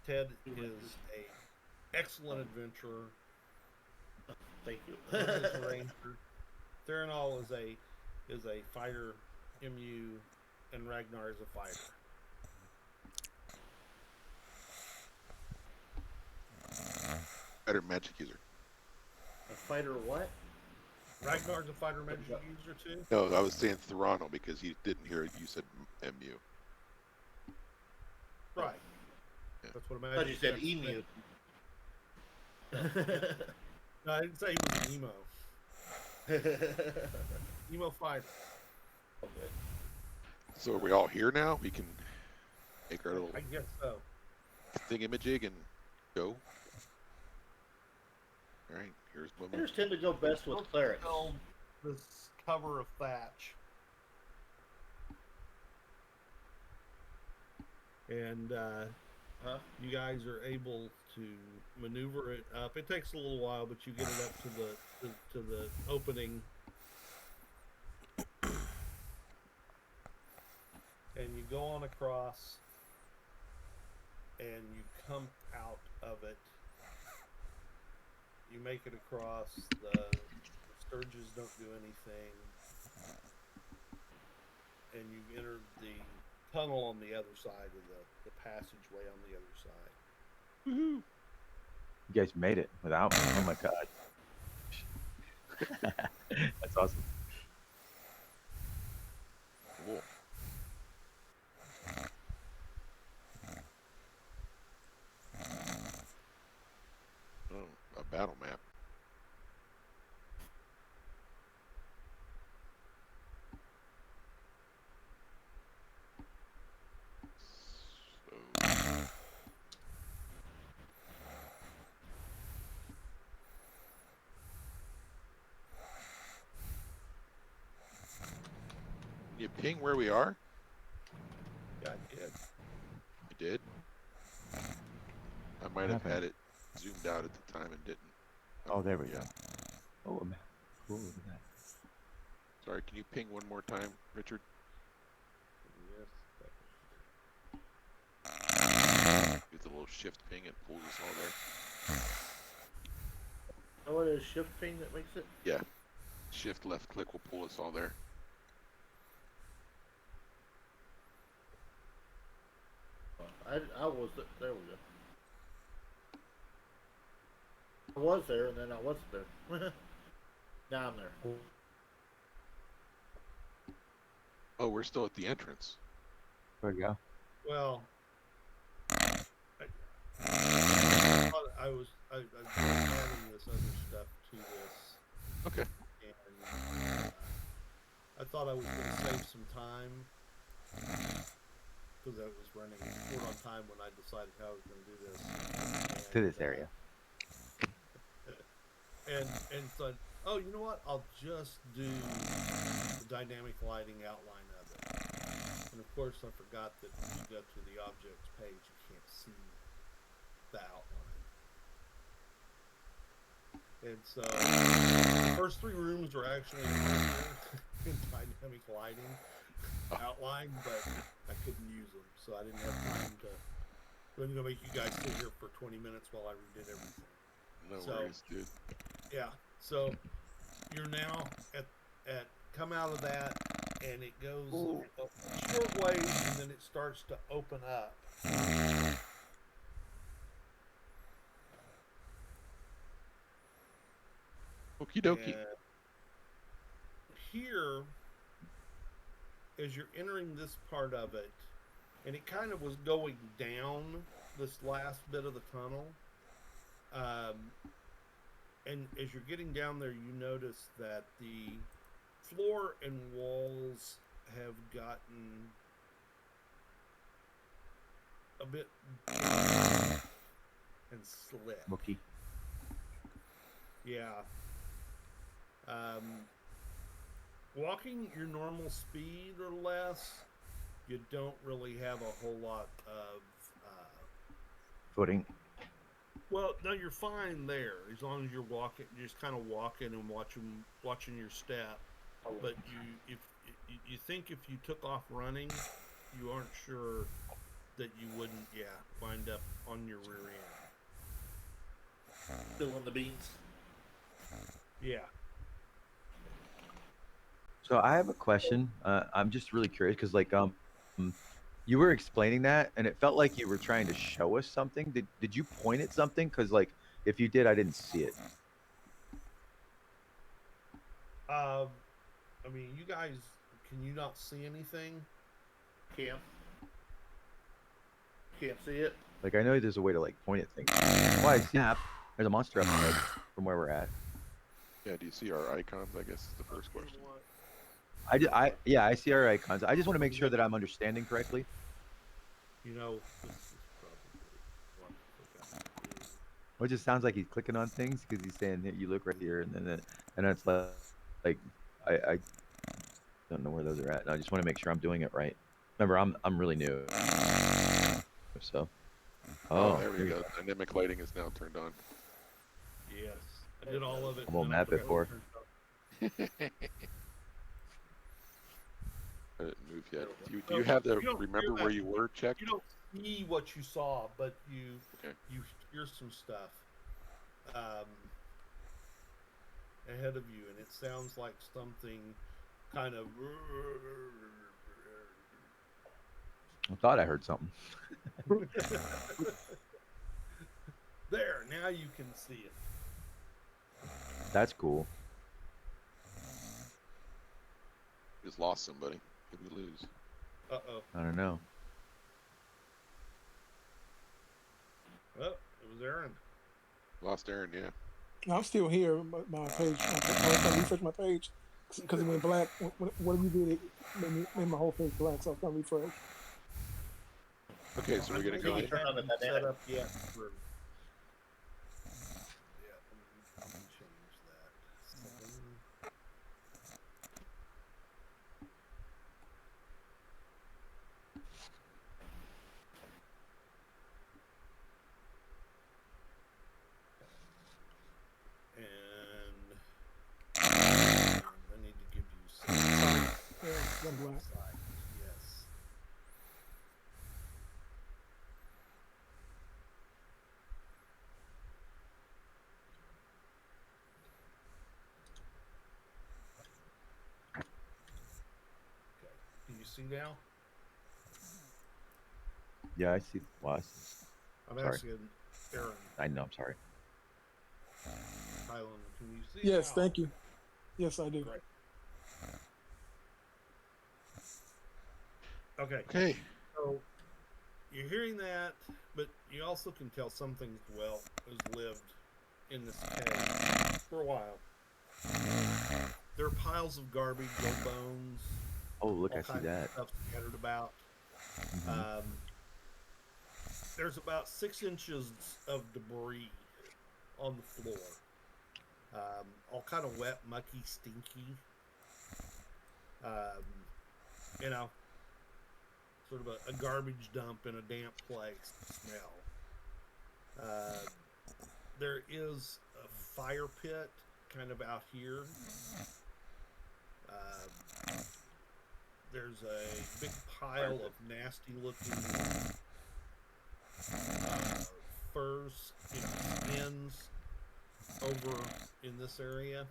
Ted is a excellent adventurer. Thank you. Ted is a ranger. Theranol is a fighter, MU, and Ragnar is a fighter. Better magic user. A fighter what? Ragnar's a fighter magic user too. No, I was saying Thorano because he didn't hear it. You said MU. Right. That's what I I thought you said emu. No, I didn't say he was an emo. Emo fighter. Okay. So are we all here now? We can make our little I guess so. thingamajig and go. All right, here's one more. Fighters tend to go best with clerics. Build this cover of thatch. And you guys are able to maneuver it up. It takes a little while, but you get it up to the opening, and you go on across, and you come out of it. You make it across. The sturges don't do anything, and you enter the tunnel on the other side of the passageway on the other side. Woohoo! You guys made it without me. Oh my god. That's awesome. Cool. Oh, a battle map. So, can you ping where we are? Yeah, I did. You did? I might have had it zoomed out at the time and didn't. Oh, there we yeah. go. Oh, man. Cool. Look at that. Sorry, can you ping one more time, Richard? Yes. Do the little shift ping, it pulls us all there. Oh, it is shifting that makes it? Yeah. Shift left click will pull us all there. I was there. We go. I was there, and then I wasn't there. Now I'm there. Oh, we're still at the entrance. There we go. Well, I was adding this other stuff to this. Okay. And I thought I was going to save some time because I was running short on time when I decided how I was going to do this. And, To this area. And so, oh, you know what? I'll just do the dynamic lighting outline of it. And of course, I forgot that when you go to the objects page, you can't see the outline. And so the first 3 rooms are actually in dynamic lighting outline, but I couldn't use them, so I didn't have time to. I wasn't gonna make you guys sit here for 20 minutes while I redid everything. No So- worries, dude. Yeah. So you're now at come out of that, and it goes a short ways, and then it starts to open up. Okie dokie. And here, as you're entering this part of it, and it kind of was going down this last bit of the tunnel, and as you're getting down there, you notice that the floor and walls have gotten a bit and slick. Mookie. Yeah. Walking your normal speed or less, you don't really have a whole lot of. Footing. Well, no, you're fine there as long as you're walking, just kind of walking and watching your step. But you think if you took off running, you aren't sure that you wouldn't, wind up on your rear end. Still on the beans. Yeah. So I have a question. I'm just really curious because, like, you were explaining that, and it felt like you were trying to show us something. Did you point at something? Because, like, if you did, I didn't see it. I mean, you guys, can you not see anything? Can't see it. Like, I know there's a way to, like, point at things. Why? Snap. There's a monster up ahead from where we're at. Yeah, do you see our icons? I guess is the first question. Yeah, I see our icons. I just want to make sure that I'm understanding correctly. You know, this is probably one I forgot to do. Well, it just sounds like he's clicking on things because he's saying that you look right here, and then it's like I don't know where those are at. And I just want to make sure I'm doing it right. Remember, I'm really new, so. Oh, there we go. Dynamic lighting is now turned on. Yes, I did all of it. I won't and then I map it forgot for. to turn it on. I didn't move yet. Do you have the You don't remember hear where that. you were checked? You don't see what you saw, but you Okay. you hear some stuff ahead of you, and it sounds like something kind of. I thought I heard something. There, now you can see it. That's cool. Just lost somebody. Did we lose? Uh-oh. I don't know. Oh, it was Aaron. Lost Aaron, yeah. I'm still here. My page. I was trying to refresh my page because it went black. What you did, it made my whole page black. So I was trying to refresh. Okay, so we're gonna go in. Turn on the Set dynamic. up yet for. Yeah, let me change that. 7. And I need to give you some Yeah, I'm black. sight. Yes. Okay. Do you see now? Yeah, I see. Well, I'm Sorry. asking Aaron. I know. I'm sorry. Highland, can you see? Yes, now? thank you. Yes, I do. Great. Okay. Okay. So you're hearing that, but you also can tell something has lived in this cave for a while. There are piles of garbage, old bones, Oh, look, all I see kinds that. of stuff scattered about. Mhm. There's about 6 inches of debris on the floor. All kind of wet, mucky, stinky. You know, sort of a garbage dump in a damp place smell. There is a fire pit kind of out here. There's a big pile of nasty looking furs, skins over in this area.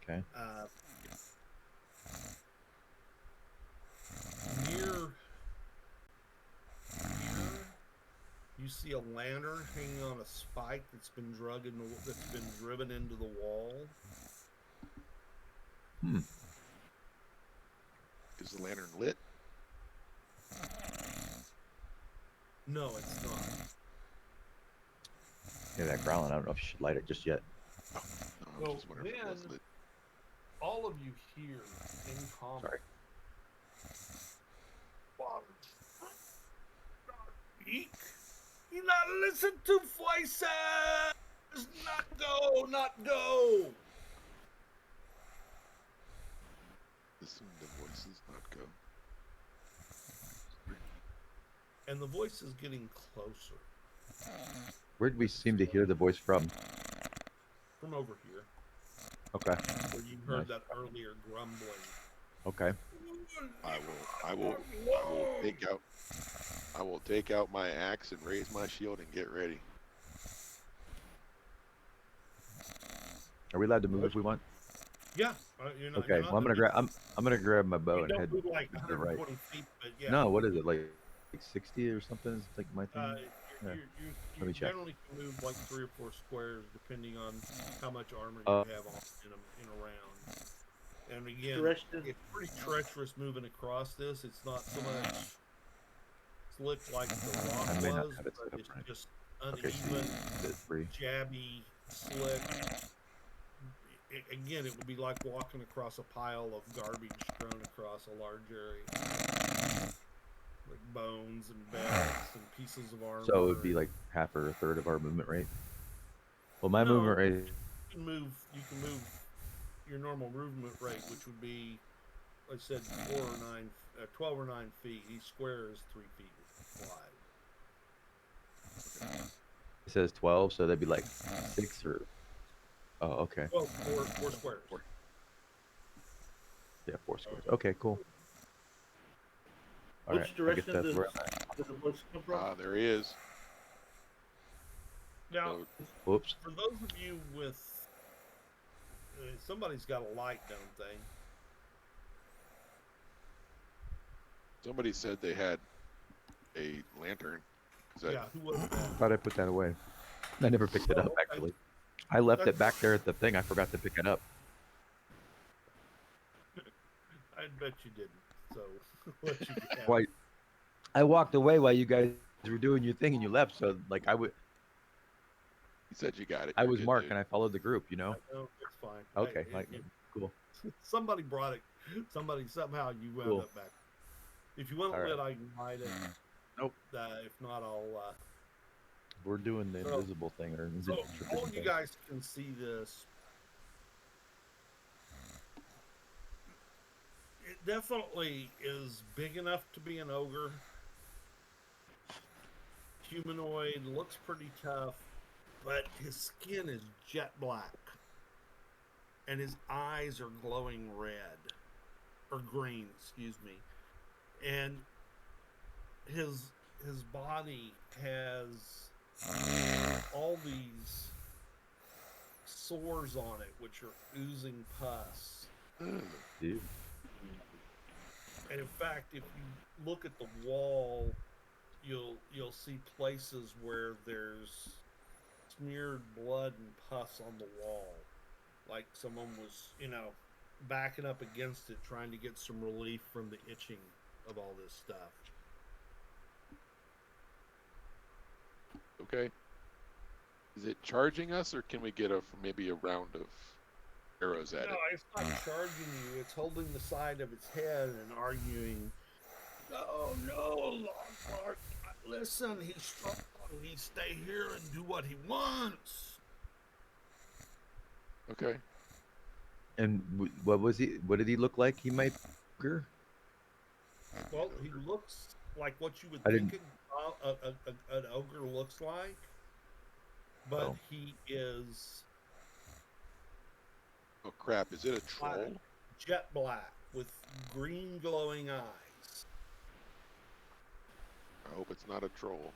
Okay. Near here, you see a lantern hanging on a spike that's been driven into the wall. Is the lantern lit? No, it's not. Yeah, that growling. I don't know if you should light it just yet. No, I was Well, just wondering if it was then- lit. All of you hear in common. Sorry. You not listen to voices. Not go, not go. Listen to voices, not go. And the voice is getting closer Where did we seem to hear the voice from? from over here, Okay. where you heard Nice. that earlier grumbling. Okay. I will take out my axe and raise my shield and get ready. Are we allowed to move if we want? Yeah. You're not, Okay. Well, I'm gonna grab. I'm gonna grab my bow You and don't head move like to the right. 120 feet, but yeah. No, what is it like 60 or something? Is like my thing. You, Yeah. you, Let me you check. generally can move like 3 or 4 squares depending on how much armor you have on in a round. And again, Direction. it's pretty treacherous moving across this. It's not so much slick like the rock I may not was, have it but set up it's right. just Okay, so uneven, it's free. jabby, slick. Again, it would be like walking across a pile of garbage strewn across a large area. Like bones and belts and pieces of armor. So it would be like half or a third of our movement rate. Well, my No. movement rate. You can move your normal movement rate, which would be, like I said, 12 or 9 feet. Each square is 3 feet wide. It says 12, so that'd be like 6 or. Oh, okay. Well, four squares. Yeah, 4 squares. Okay, cool. All Which right. I guess direction that's does, where I'm at. does the voice come from? There he is. Now, So, Whoops. for those of you with, somebody's got a light, don't they? somebody said they had a lantern. Is that Yeah. Who was that? Thought I put that away. I never picked it up, okay. actually. I left it back there at the thing. I forgot to pick it up. I bet you didn't. So let you have Quite. I walked away while you guys were doing your thing and you left. So, like, you said you got it. I You're was good, Mark dude. and I followed the group, you know? No, it's fine. Okay. Hey, Cool. somebody brought it. Somehow you wound Cool. up back. If you want All to right. lit, I can hide it. Nope. If not, I'll. We're doing the So- invisible thing. Or So invisible all you thing. guys can see this. It definitely is big enough to be an ogre. Humanoid, looks pretty tough, but his skin is jet black. And his eyes are glowing red. Or green, excuse me. And his body has all these sores on it, which are oozing pus. Dude. And in fact, if you look at the wall, you'll see places where there's smeared blood and pus on the wall, like someone was, backing up against it, trying to get some relief from the itching of all this stuff. Okay. Is it charging us, or can we get maybe a round of arrows at No, it? it's not charging you. It's holding the side of its head and arguing. Oh no, Lockhart! Listen, he's strong. He stay here and do what he wants. Okay. And what was he? What did he look like? He might. Well, he looks like what you would I think didn't- an ogre looks like, but Oh. he is Oh crap! Is it a black, troll? jet black with green glowing eyes. I hope it's not a troll.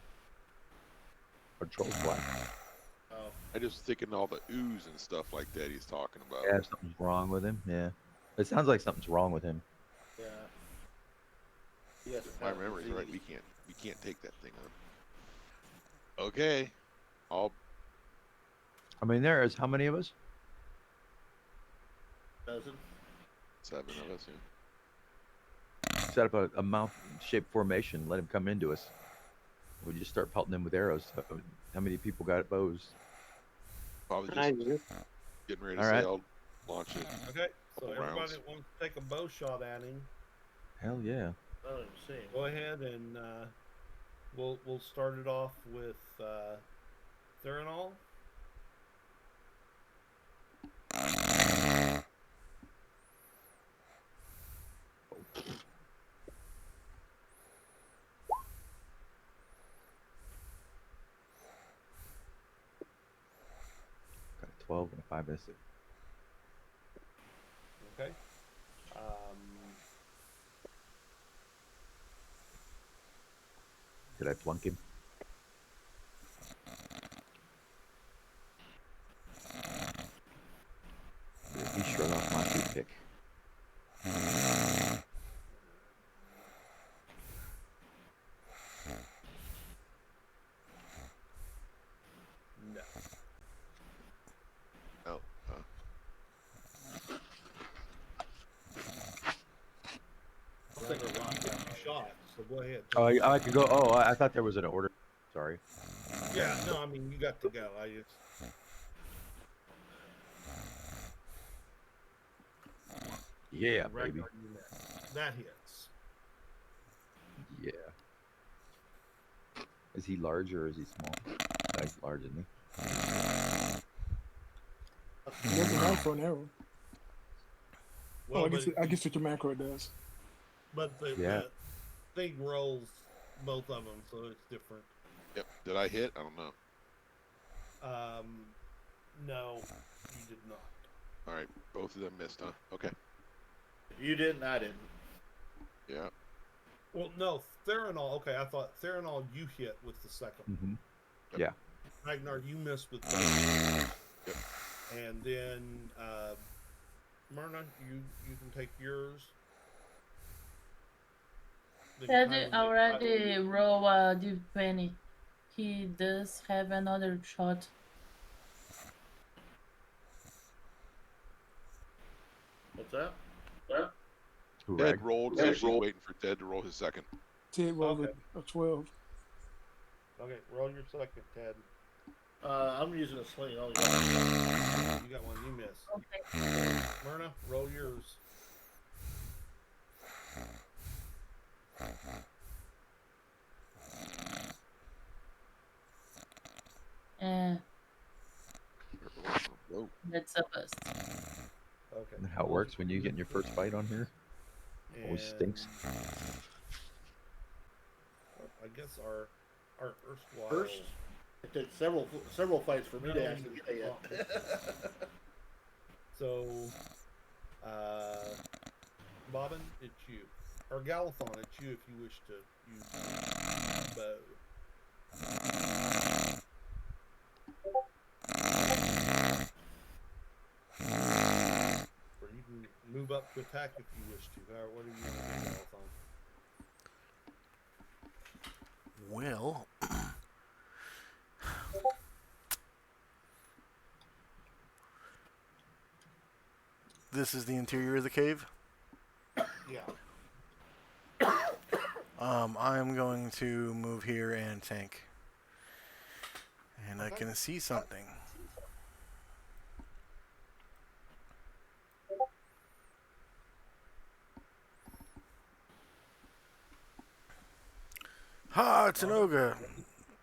Or troll's black. Oh, I just thinking all the ooze and stuff like that he's talking about. Yeah, something's wrong with him. Yeah. It sounds like something's wrong with him. yeah. Yes, If my memory's right, we can't take that thing up. Okay. I'll I mean, there is how many of us? doesn't. 7 of us. Yeah. Set up a mouth-shaped formation. Let him come into us. We just start pelting him with arrows. How many people got bows? Probably I just do. getting ready to All say right. I'll launch it. Okay, so Couple everybody rounds. that wants to take a bow shot at him, Hell yeah. I don't even see him. go ahead and we'll start it off with Theranol. Got a 12 and a 5 and a 6. Okay. Did I flunk him? He shrugged off my toothpick. No. Oh. I'll take a rock. Shot. So go ahead. Oh, I could go. Oh, I thought there was an order. Sorry. Yeah. No, I mean you got to go. I just. Yeah, Ragnar, baby. you missed. That hits. Yeah. Is he large or is he small? He's large, isn't he? It doesn't matter for an arrow. Well, I but, guess with your macro it does. but the Yeah. thing rolls both of them, so it's different. Yep. Did I hit? I don't know. No, you did not. All right. Both of them missed, huh? Okay. If you didn't, I didn't. Yeah. Well, no, Theranol. Okay, I thought Theranol you hit with the second. Mm-hmm. Yep. Yeah. Ragnar, you missed with the Yep. And then Myrna, you can take yours. Then Ted Kylan, already roll a d20. He does have another shot. What's that? Who, Ted Rag? rolled. So she's waiting for Ted to roll his second. Ted rolled Okay. a 12. Okay, roll your second, Ted. I'm using a sling. Oh, You got one, you missed. Okay. Myrna, roll yours. Whoa. That's a bust. Okay. Isn't that how it works when you get in your first fight on here? Always stinks. I guess our erstwhile First, it took several fights for me to actually get it. So, Bobbin, it's you. Or Galathon, it's you if you wish to use bow. Or you can move up to attack if you wish to. What do you want to do, Galathon? Well, this is the interior of the cave. Yeah. I am going to move here and tank. And I can see something. Ha! It's an ogre.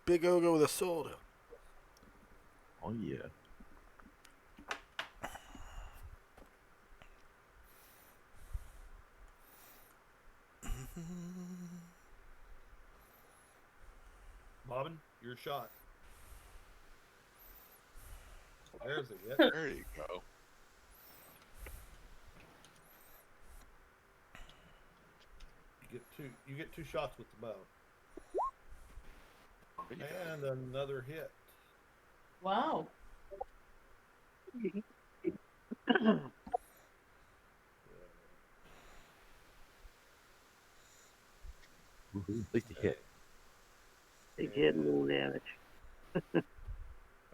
Big ogre with a sword. Oh, yeah. Your shot. There's a hit. There you go. You get two shots with the bow. There you go. And another hit. Wow. Woohoo, at least he hit. They did a little damage.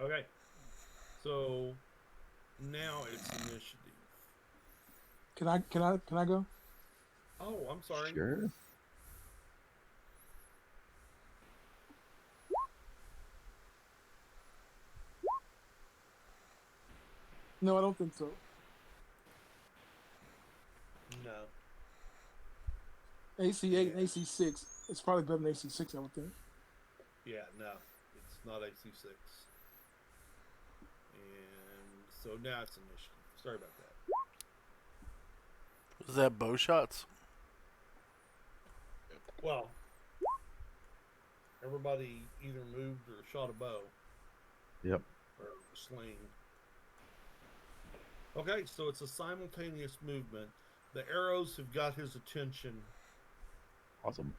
Okay. So now it's initiative. Can I go? Oh, I'm sorry. Sure. No, I don't think so. No. AC 8 and AC 6. It's probably better than AC 6, I would think. Yeah, no. It's not AC6. And so now it's initiative. Sorry about that. Was that bow shots? Well, everybody either moved or shot a bow Yep. or a sling. Okay, so it's a simultaneous movement. The arrows have got his attention. Awesome.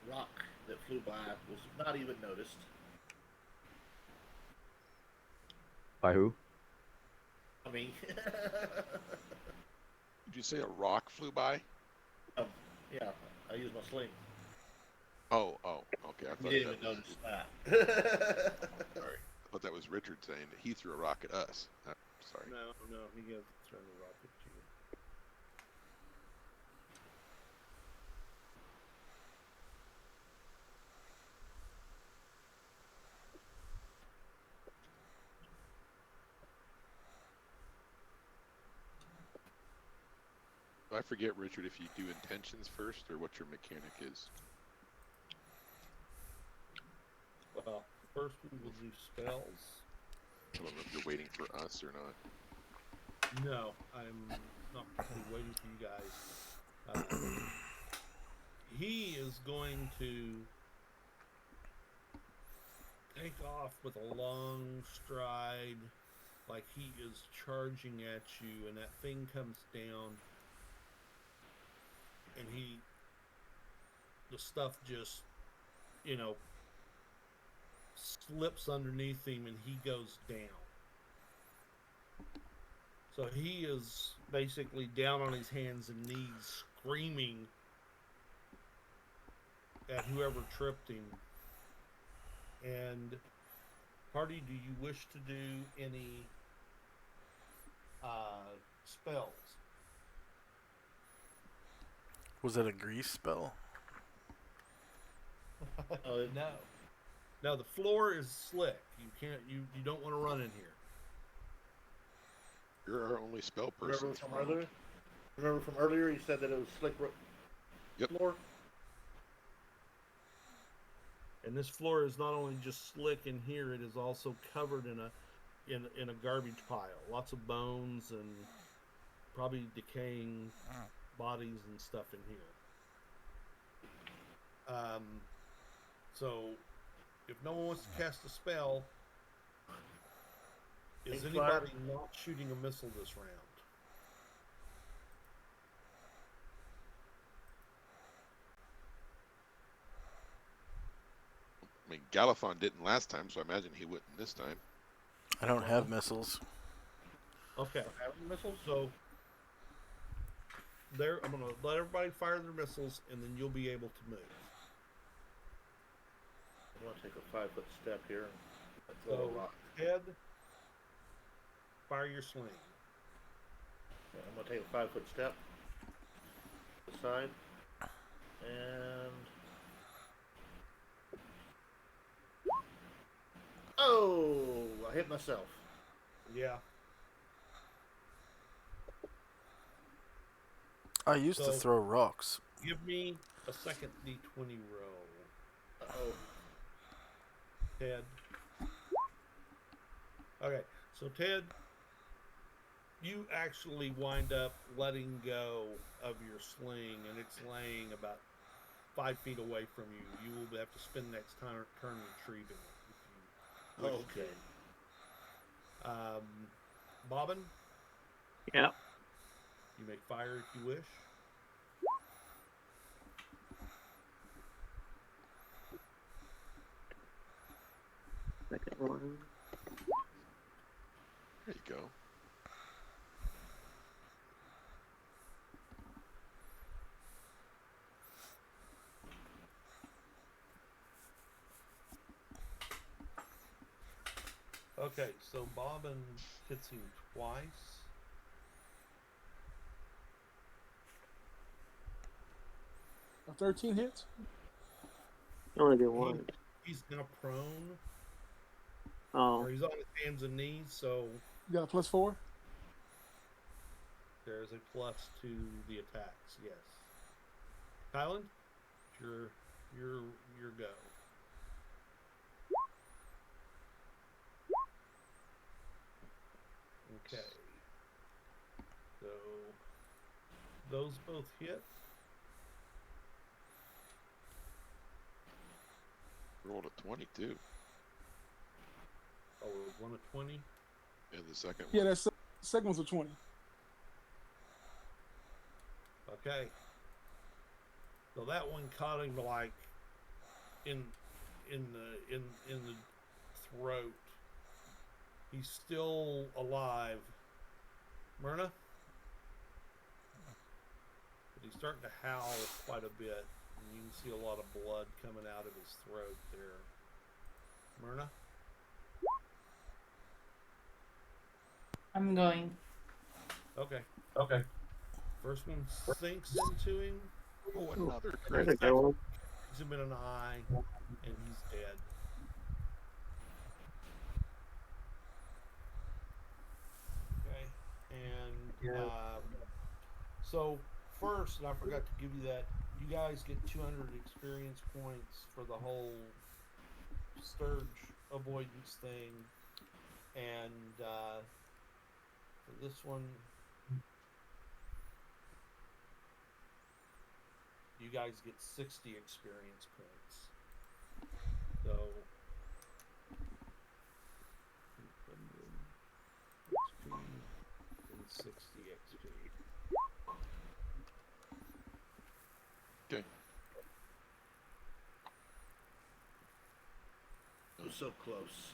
Rock that flew by was not even noticed. By who? I mean, Did you say a rock flew by? yeah, I used my sling. Oh, okay. I You thought didn't that even was, notice that. sorry. I thought that was Richard saying that he threw a rock at us. Sorry. No, he hasn't thrown a rocket to you. I forget, Richard, if you do intentions first or what your mechanic is. Well, first we will do spells. I don't know if you're waiting for us or not. No, I'm not particularly waiting for you guys. He is going to take off with a long stride, like he is charging at you, and that thing comes down, and the stuff just, slips underneath him, and he goes down. So he is basically down on his hands and knees, screaming at whoever tripped him. And party, do you wish to do any spells? Was it a grease spell? No. Now the floor is slick. You can't. You don't want to run in here. You're our only spell person. Remember from earlier, you said that it was slick Yep. floor? And this floor is not only just slick in here; it is also covered in a garbage pile. Lots of bones and probably decaying bodies and stuff in here. So if no one wants to cast a spell, is Pink fire. anybody not shooting a missile this round? I mean, Galifon didn't last time, so I imagine he wouldn't this time. I don't have missiles. Okay. Having missiles? So I'm going to let everybody fire their missiles, and then you'll be able to move. I'm going to take a 5-foot step here. And throw So a rock. head, fire your sling. Yeah, I'm going to take a 5-foot step. To the side. And... Oh! I hit myself. Yeah. I used to So- throw rocks. Give me a second D20 roll. Uh-oh. Ted. Okay, so Ted, you actually wind up letting go of your sling, and it's laying about 5 feet away from you. You will have to spend next turn retrieving it. If you wish Okay. to. Bobbin, Yeah. you may fire if you wish. Second one. There you go. Okay, so Bobbin hits him twice. A 13 hits. Only be one. He's now prone, Oh, or he's on his hands and knees, so You got a +4. there's a plus to the attacks. Yes. Kylan, your go. Okay. So those both hit. Rolled a 22. Oh, one of 20. And the second Yeah, one. that's second one's a 20. Okay. So that one caught him like in the throat. He's still alive. Myrna? But he's starting to howl quite a bit. And you can see a lot of blood coming out of his throat there. Myrna? I'm going. Okay. Okay. First one sinks into him. Oh, another that's crit. a good one. Hits him in an eye, and he's dead. Okay. And so first, and I forgot to give you that, you guys get 200 experience points for the whole Sturge avoidance thing. And for this one, you guys get 60 experience points. So 100 XP and 60 XP. Okay. It was so close.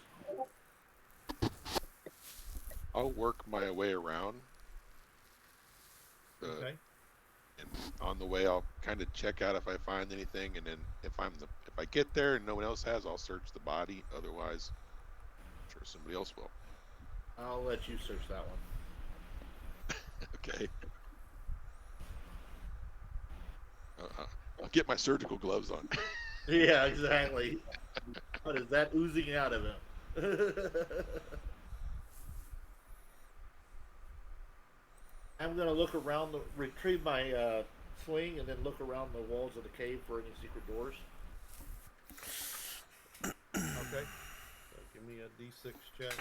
I'll work my way around. Okay. And on the way, I'll kind of check out if I find anything, and then if I get there and no one else has, I'll search the body. Otherwise, I'm sure somebody else will. I'll let you search that one. Okay. I'll get my surgical gloves on. Yeah, exactly. What is that oozing out of him? I'm gonna look around, retrieve my sling, and then look around the walls of the cave for any secret doors. Okay. So give me a D6 check.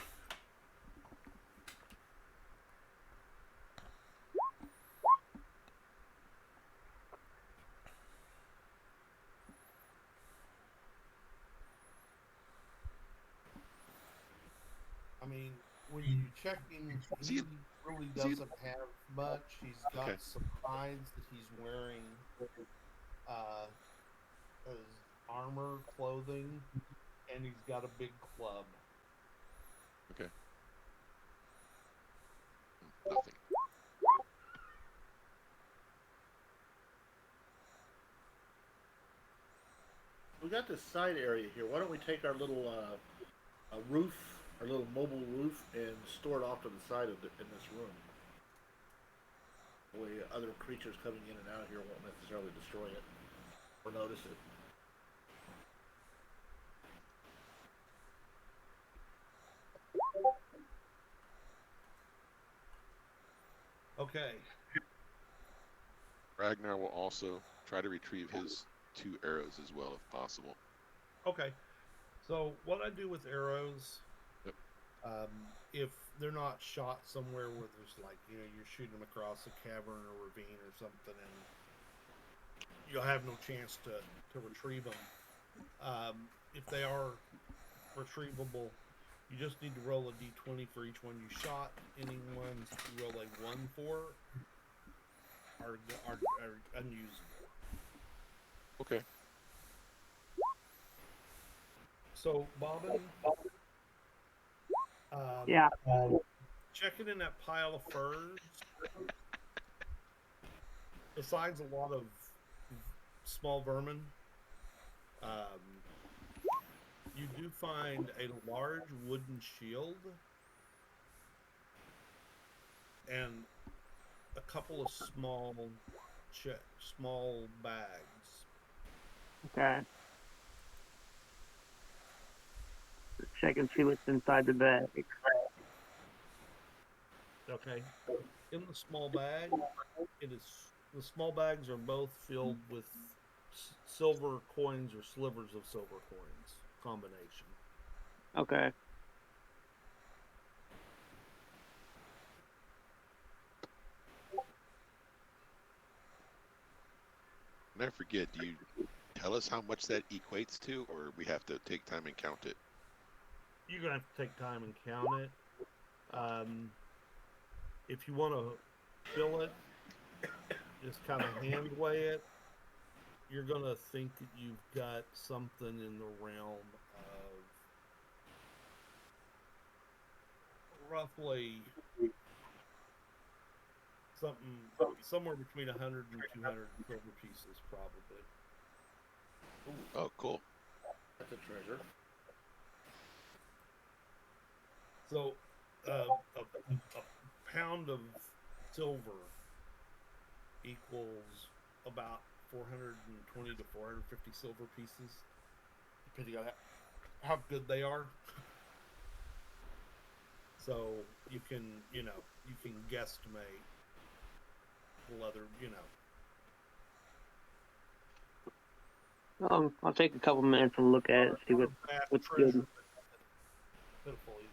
I mean, when you check him, he really doesn't have much. He's got some hides that he's wearing as armor, clothing, and he's got a big club. Okay. Nothing. We got this side area here. Why don't we take our little roof, our little mobile roof, and store it off to the side of in this room? That way, other creatures coming in and out of here won't necessarily destroy it or notice it. Okay. Ragnar will also try to retrieve his 2 arrows as well, if possible. Okay. So what I do with arrows, Yep. if they're not shot somewhere where there's like, you know, you're shooting them across a cavern or ravine or something, and you'll have no chance to retrieve them. If they are retrievable, you just need to roll a d20 for each one you shot. Any ones you roll a 1 for are unusable. Okay. So, Bobbin, Yeah. checking in that pile of furs, besides a lot of small vermin, you do find a large wooden shield and a couple of small bags. Okay. Check and see what's inside the bag. Okay. In the small bag, the small bags are both filled with silver coins or slivers of silver coins combination. Okay. And I forget, do you tell us how much that equates to, or we have to take time and count it? You're gonna have to take time and count it. If you want to fill it, just kind of hand weigh it. You're gonna think that you've got something in the realm of roughly somewhere between 100 and 200 silver pieces, probably. Oh, cool. That's a treasure. So, a pound of silver equals about 420 to 450 silver pieces, depending on how good they are. So you can guesstimate leather, I'll take a couple minutes and look at it, see what's treasure, good. pitiful either.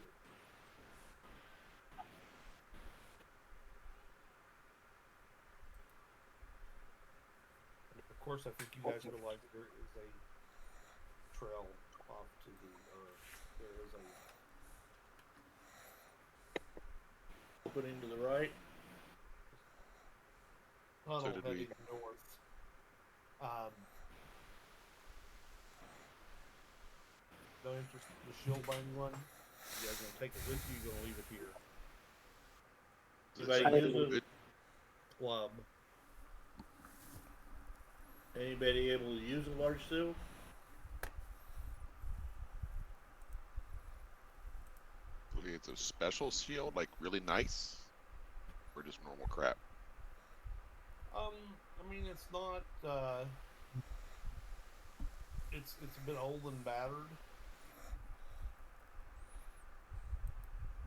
Of course, I think you guys realize there is a trail off to the there is a Opening to the right. tunnel So did we- heading north. No interest in the shield by anyone? You guys gonna take it with you? You gonna leave it here? Does that Anybody sound use good? Club. Anybody able to use a large seal? It's a special shield, like really nice, or just normal crap? I mean, it's not. It's a bit old and battered,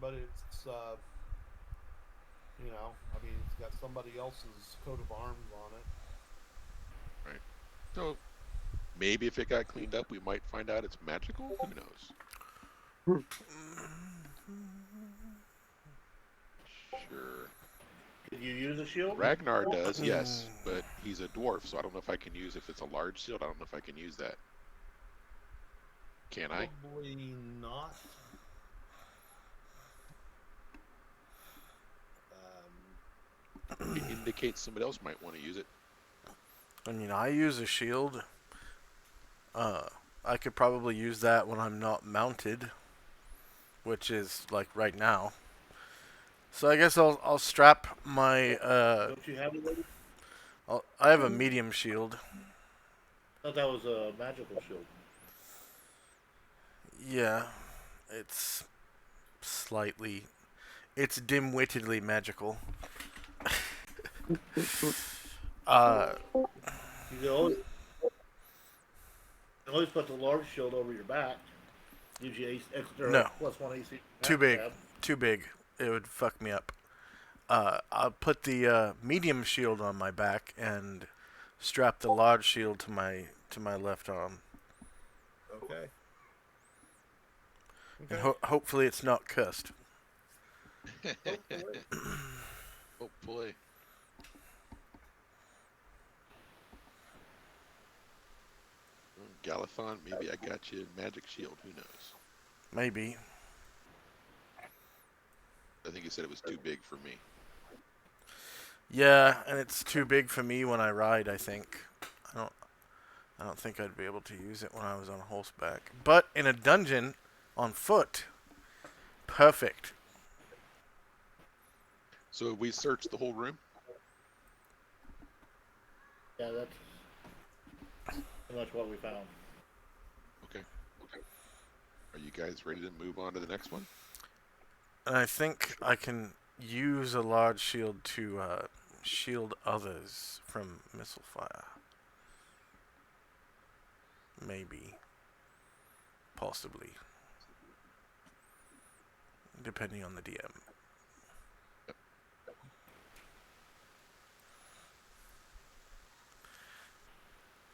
but it's I mean, it's got somebody else's coat of arms on it. Right. So maybe if it got cleaned up, we might find out it's magical. Who knows? Sure. Can you use a shield? Ragnar does, yes, but he's a dwarf, so I don't know if I can use, if it's a large shield, I don't know if I can use that. Can I? Probably not. It indicates somebody else might want to use it. I mean, I use a shield. I could probably use that when I'm not mounted, which is like right now. So I guess I'll strap my Don't you have it? I have a medium shield. I thought that was a magical shield. Yeah, it's dim-wittedly magical. You can always put the large shield over your back. Gives you extra No. +1 AC. Too big. Tab. Too big. It would fuck me up. I'll put the medium shield on my back and strap the large shield to my left arm. Okay. And hopefully it's not cursed. Hopefully. Hopefully. Galathon, maybe I got you a magic shield. Who knows? Maybe. I think he said it was too big for me. Yeah, and it's too big for me when I ride, I think. I don't think I'd be able to use it when I was on horseback. But in a dungeon on foot, perfect. So we searched the whole room. Yeah, that's pretty much what we found. Okay. Are you guys ready to move on to the next one? And I think I can use a large shield to shield others from missile fire. Maybe. Possibly. Depending on the DM.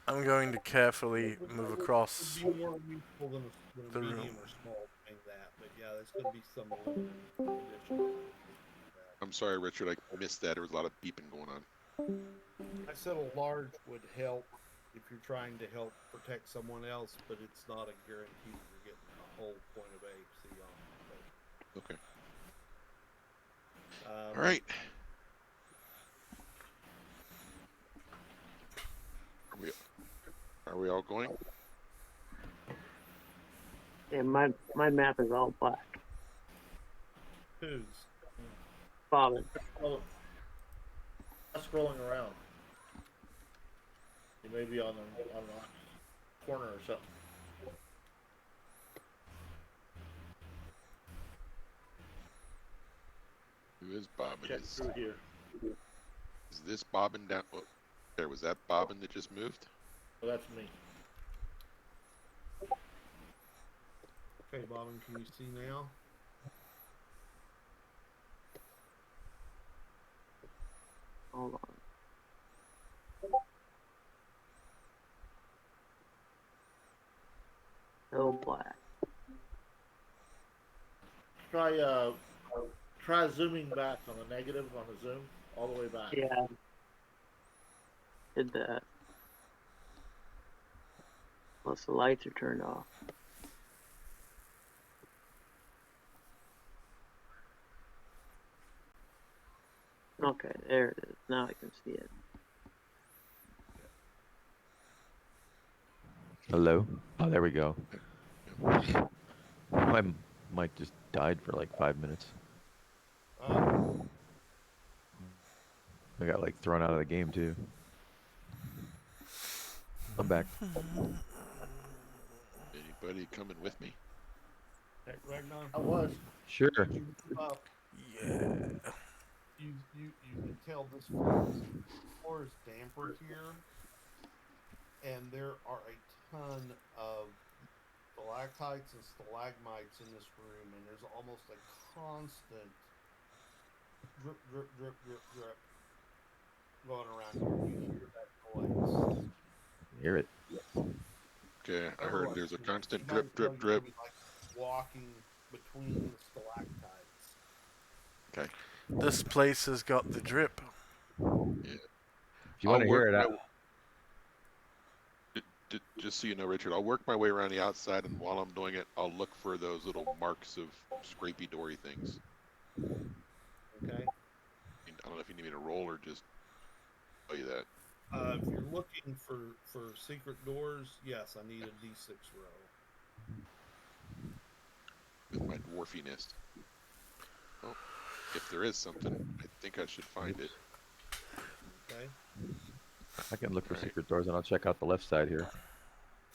I'm going to carefully move across It would be more useful than the a medium room. or small thing that. But yeah, there's going to be some additional. I'm sorry, Richard. I missed that. There was a lot of beeping going on. I said a large would help if you're trying to help protect someone else, but it's not a guarantee that you're getting a whole point of AC on. Okay. But, All right. Are we all going? Yeah, my map is all black. Who's? Bobbin. Scrolling around. You may be on a corner or something. Who is Bobbin? Check through here. Is this Bobbin down? Oh, there was that Bobbin that just moved. Well, that's me. Okay, Bobbin, can you see now? Hold on. So black. Try zooming back on the negative on the zoom all the way back. Yeah. Did that. Unless the lights are turned off. Okay, there it is. Now I can see it. Hello? Oh, there we go. My mic just died for like 5 minutes. I got like thrown out of the game too. I'm back. Anybody coming with me? Heck, Ragnar? I was. Sure. You move up, Yeah. you can tell this floor is damper here, and there are a ton of stalactites and stalagmites in this room, and there's almost a constant drip, drip, drip, drip, drip going around here. You hear that noise. Hear it. Okay, I heard there's a constant You might drip, as drip, well drip. be, like, walking between the stalactites. Okay. This place has got the drip. Yeah. If you want to hear it out. Just so you know, Richard, I'll work my way around the outside, and while I'm doing it, I'll look for those little marks of scrapey doory things. Okay. I don't know if you need me to roll or just tell you that. If you're looking for secret doors, yes, I need a D6 roll. With my dwarfiness. Oh, if there is something, I think I should find it. Okay. I can look for Alright. secret doors and I'll check out the left side here.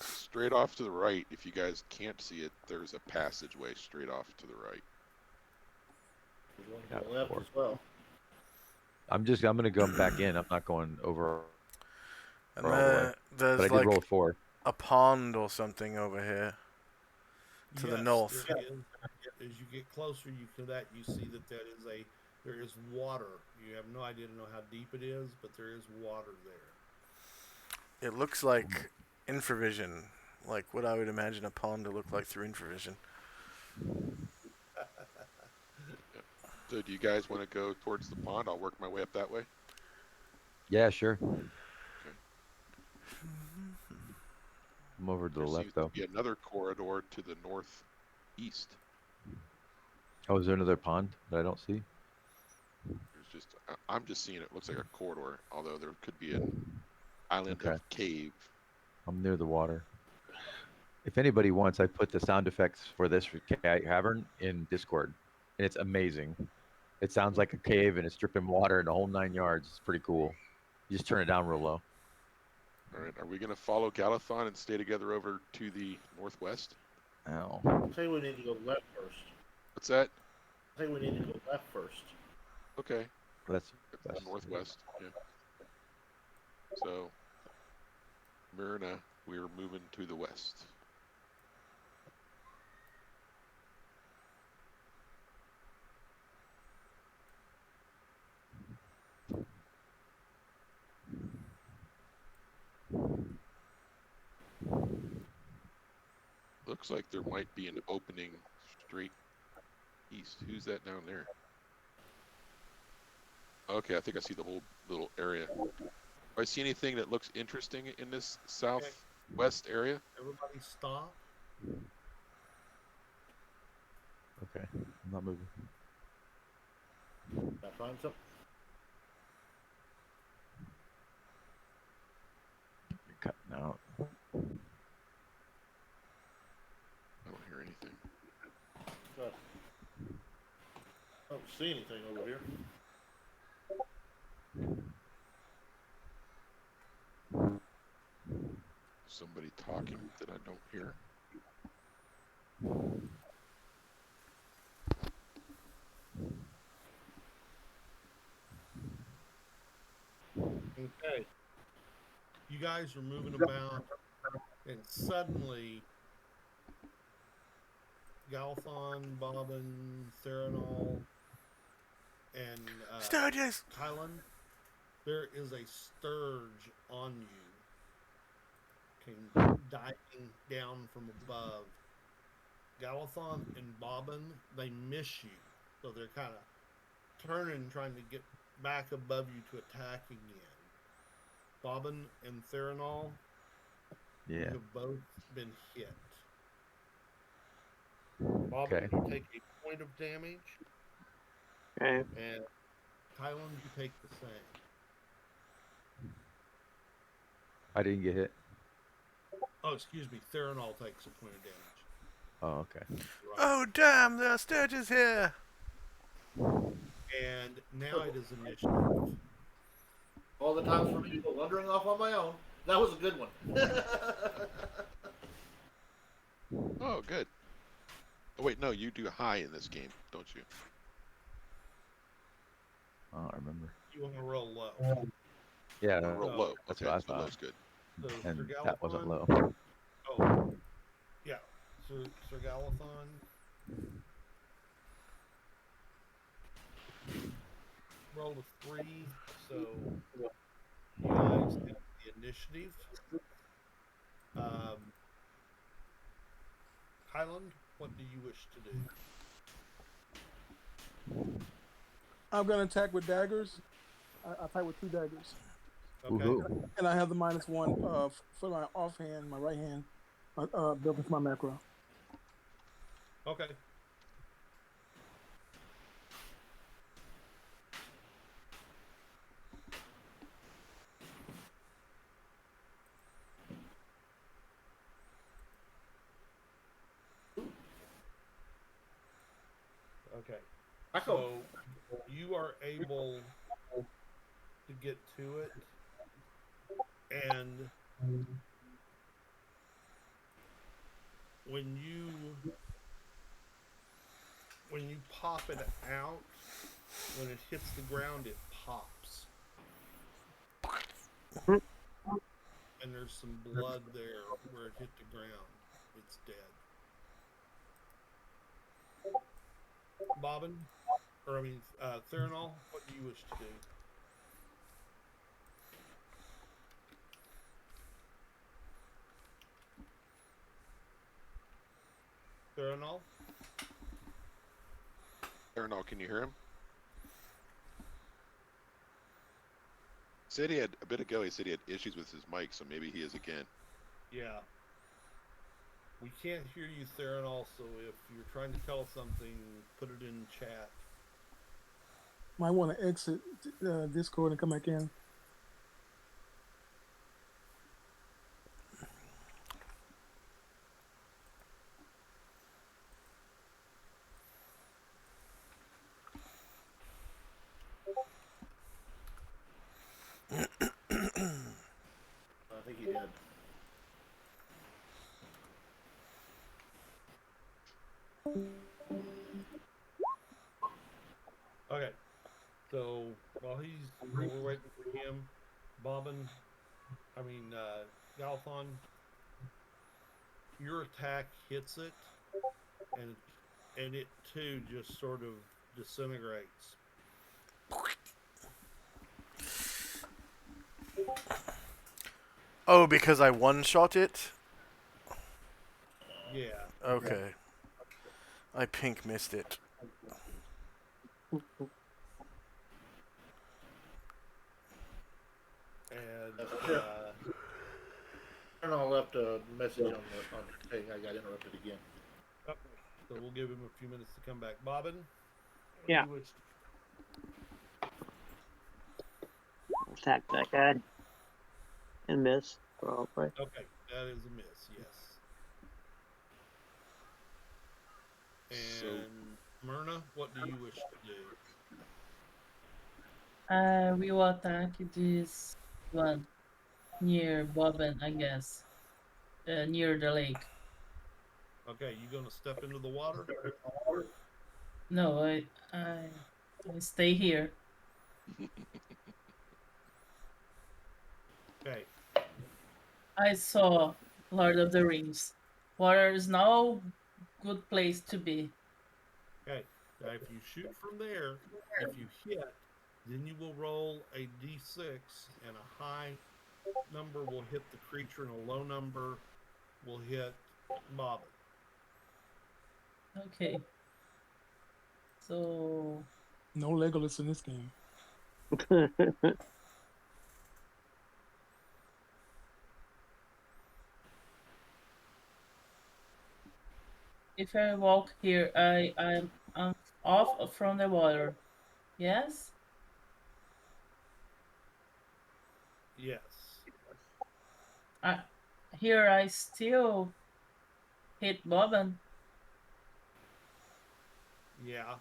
Straight off to the right, if you guys can't see it, there's a passageway straight off to the right. There's one Yeah, to the left four. as well. I'm gonna go back in. I'm not going over And all the way. there's But I did like roll a 4. a pond or something over here. To the Yes, north. there is. As you get closer, you see that there is water. You have no idea to know how deep it is, but there is water there. It looks like infravision, like what I would imagine a pond to look like through infravision. So do you guys want to go towards the pond? I'll work my way up that way. Yeah, sure. Okay. I'm over to the There left seems to though. be another corridor to the northeast. Oh, is there another pond that I don't see? There's just I'm just seeing it looks like a corridor, although there could be an island Okay. of cave. I'm near the water. If anybody wants, I put the sound effects for this cavern in Discord, and it's amazing. It sounds like a cave, and it's dripping water and the whole 9 yards. It's pretty cool. You just turn it down real low. All right, are we going to follow Galathon and stay together over to the northwest? Ow. I think we need to go left first. What's that? I think we need to go left first. Okay, That's the northwest. Yeah. So, Myrna, we're moving to the west. Looks like there might be an opening straight east. Who's that down there? Okay, I think I see the whole little area. Do I see anything that looks interesting in this southwest area? Everybody stop. okay. I'm not moving. That find something? You're cutting out. I don't hear anything. I don't see anything over here. Somebody talking that I don't hear. Okay. You guys are moving about, and suddenly, Galthon, Bobbin, Theranol, and Sturgis! Kylan, there is a sturge on you. Came diving down from above. Galathon and Bobbin, they miss you. So they're kind of turning, trying to get back above you to attack again. Bobbin and Theranol, Yeah. you have both been hit. Bobbin, Okay. you take a point of damage, Okay. and Kylan, you take the same. I didn't get hit. Oh, excuse me. Theranol takes a point of damage. Oh, okay. Right. Oh, damn, there are Sturgis here! And now it is initiative. All the times for me to go wandering off on my own. That was a good one. Oh, good. Oh, wait, no, you do high in this game, don't you? I don't remember. You want to roll low. Yeah, No, roll low. that's Okay, what I so thought. low's good. So And Sir that wasn't Galathon- low. Oh, yeah. Sir Galathon. Rolled a 3, so you guys have the initiative. Highland, what do you wish to do? I'm gonna attack with daggers. I fight with 2 daggers, Okay. Woohoo. and I have the -1 for my offhand, my right hand, built into my macro. Okay. Okay. So you are able to get to it, and when you pop it out, when it hits the ground, it pops. And there's some blood there where it hit the ground. It's dead. Bobbin, Theranol, what do you wish to do? Theranol? Aaron, can you hear him? said he had a bit ago. He said he had issues with his mic, so maybe he is again. Yeah. We can't hear you, Theron. Also, if you're trying to tell us something, put it in chat. Might want to exit Discord and come back in. I think he did. Okay. So while we're waiting for him, Galthon, your attack hits it, and it too just sort of disintegrates. Oh, because I one-shot it? Yeah. Okay. I pink missed it. And I don't know, I left a message on the thing. I got interrupted again. so we'll give him a few minutes to come back. Bobbin? Yeah. Attack that guy. And miss, probably. Okay, that is a miss, yes. And Myrna, what do you wish to do? We will attack this one near Bobbin, I guess. Near the lake. Okay, you gonna step into the water? No, I stay here. Okay. I saw Lord of the Rings. Water is no good place to be. Okay. Now, if you shoot from there, if you hit, then you will roll a d6, and a high number will hit the creature, and a low number will hit Bobbin. Okay. So No Legolas in this game. if I walk here, I'm off from the water. Yes? Yes. Here I still hit Bobbin. Yeah.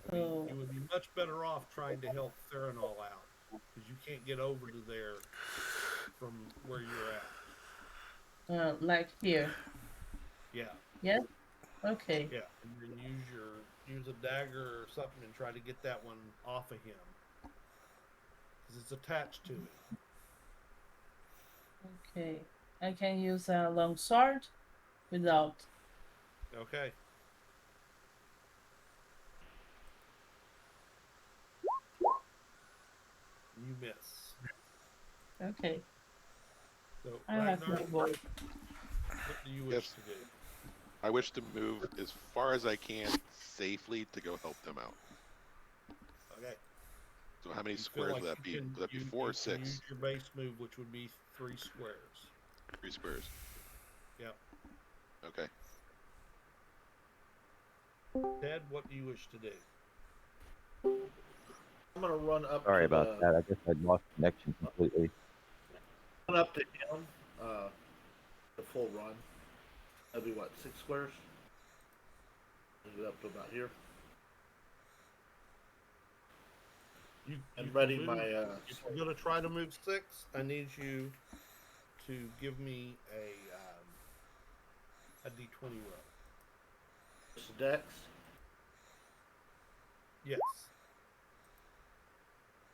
So You would be much better off trying to help Theranol out, because you can't get over to there from where you're at. like here. Yeah. Yes? Okay. Yeah. And then use a dagger or something and try to get that one off of him, because it's attached to it. Okay. I can use a long sword without. Okay. You miss. Okay. So, I have Ragnar, my bow. what do you wish Yes. to do? I wish to move as far as I can safely to go help them out. Okay. So how many You feel squares like would that you be? can- Would that be you- 4 or you can 6? Use your base move, which would be 3 squares. 3 squares. Yep. Okay. Ted, what do you wish to do? I'm gonna run up. Sorry to about that. I guess I'd lost connection completely. Run up to him. The full run. That'd be what, 6 squares? Move it up to about here. And can ready move- my. If you're gonna try to move 6, I need you to give me a d20 roll. Dex. Yes.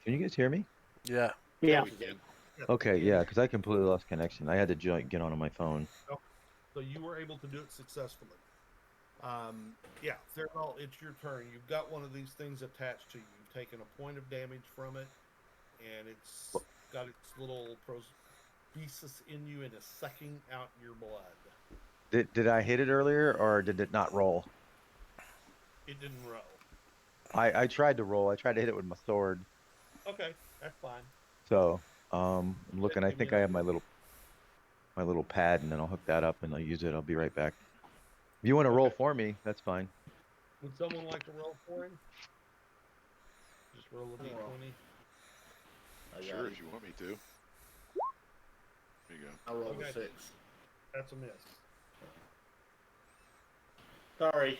Can you guys hear me? Yeah. Yeah. Again. Okay, yeah, because I completely lost connection. I had to get onto my phone. So you were able to do it successfully. Yeah, Theranol, it's your turn. You've got one of these things attached to you. You've taken a point of damage from it, and it's got its little prosthesis in you and is sucking out your blood. Did I hit it earlier or did it not roll? It didn't roll. I tried to roll. I tried to hit it with my sword. Okay, that's fine. So I'm looking. I Give me think a I have my little pad, and then I'll hook that up and I'll use it. I'll be right back. If you want to roll Okay. for me, that's fine. Would someone like to roll for him? Just roll a I'll roll. d20. I got Sure, it. if you want me to. There you go. I'll roll Okay. a 6. That's a miss. Sorry.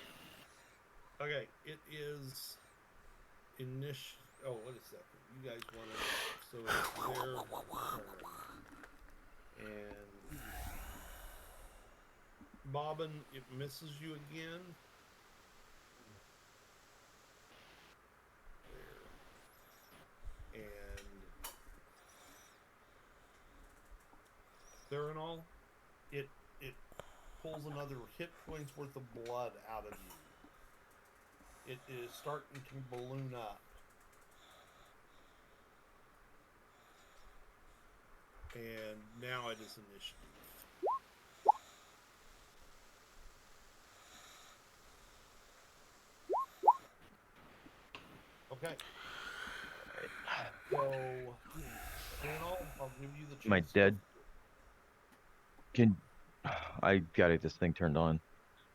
Okay, it is Oh, wait a second. You guys want to. So it's their turn. And Bobbin, it misses you again. There. And Theranol, it pulls another hit points worth of blood out of you. It is starting to balloon up. And now it is initiative. Okay. So, Theranol, I'll give you the chance. Am I dead? Can I gotta get this thing turned on?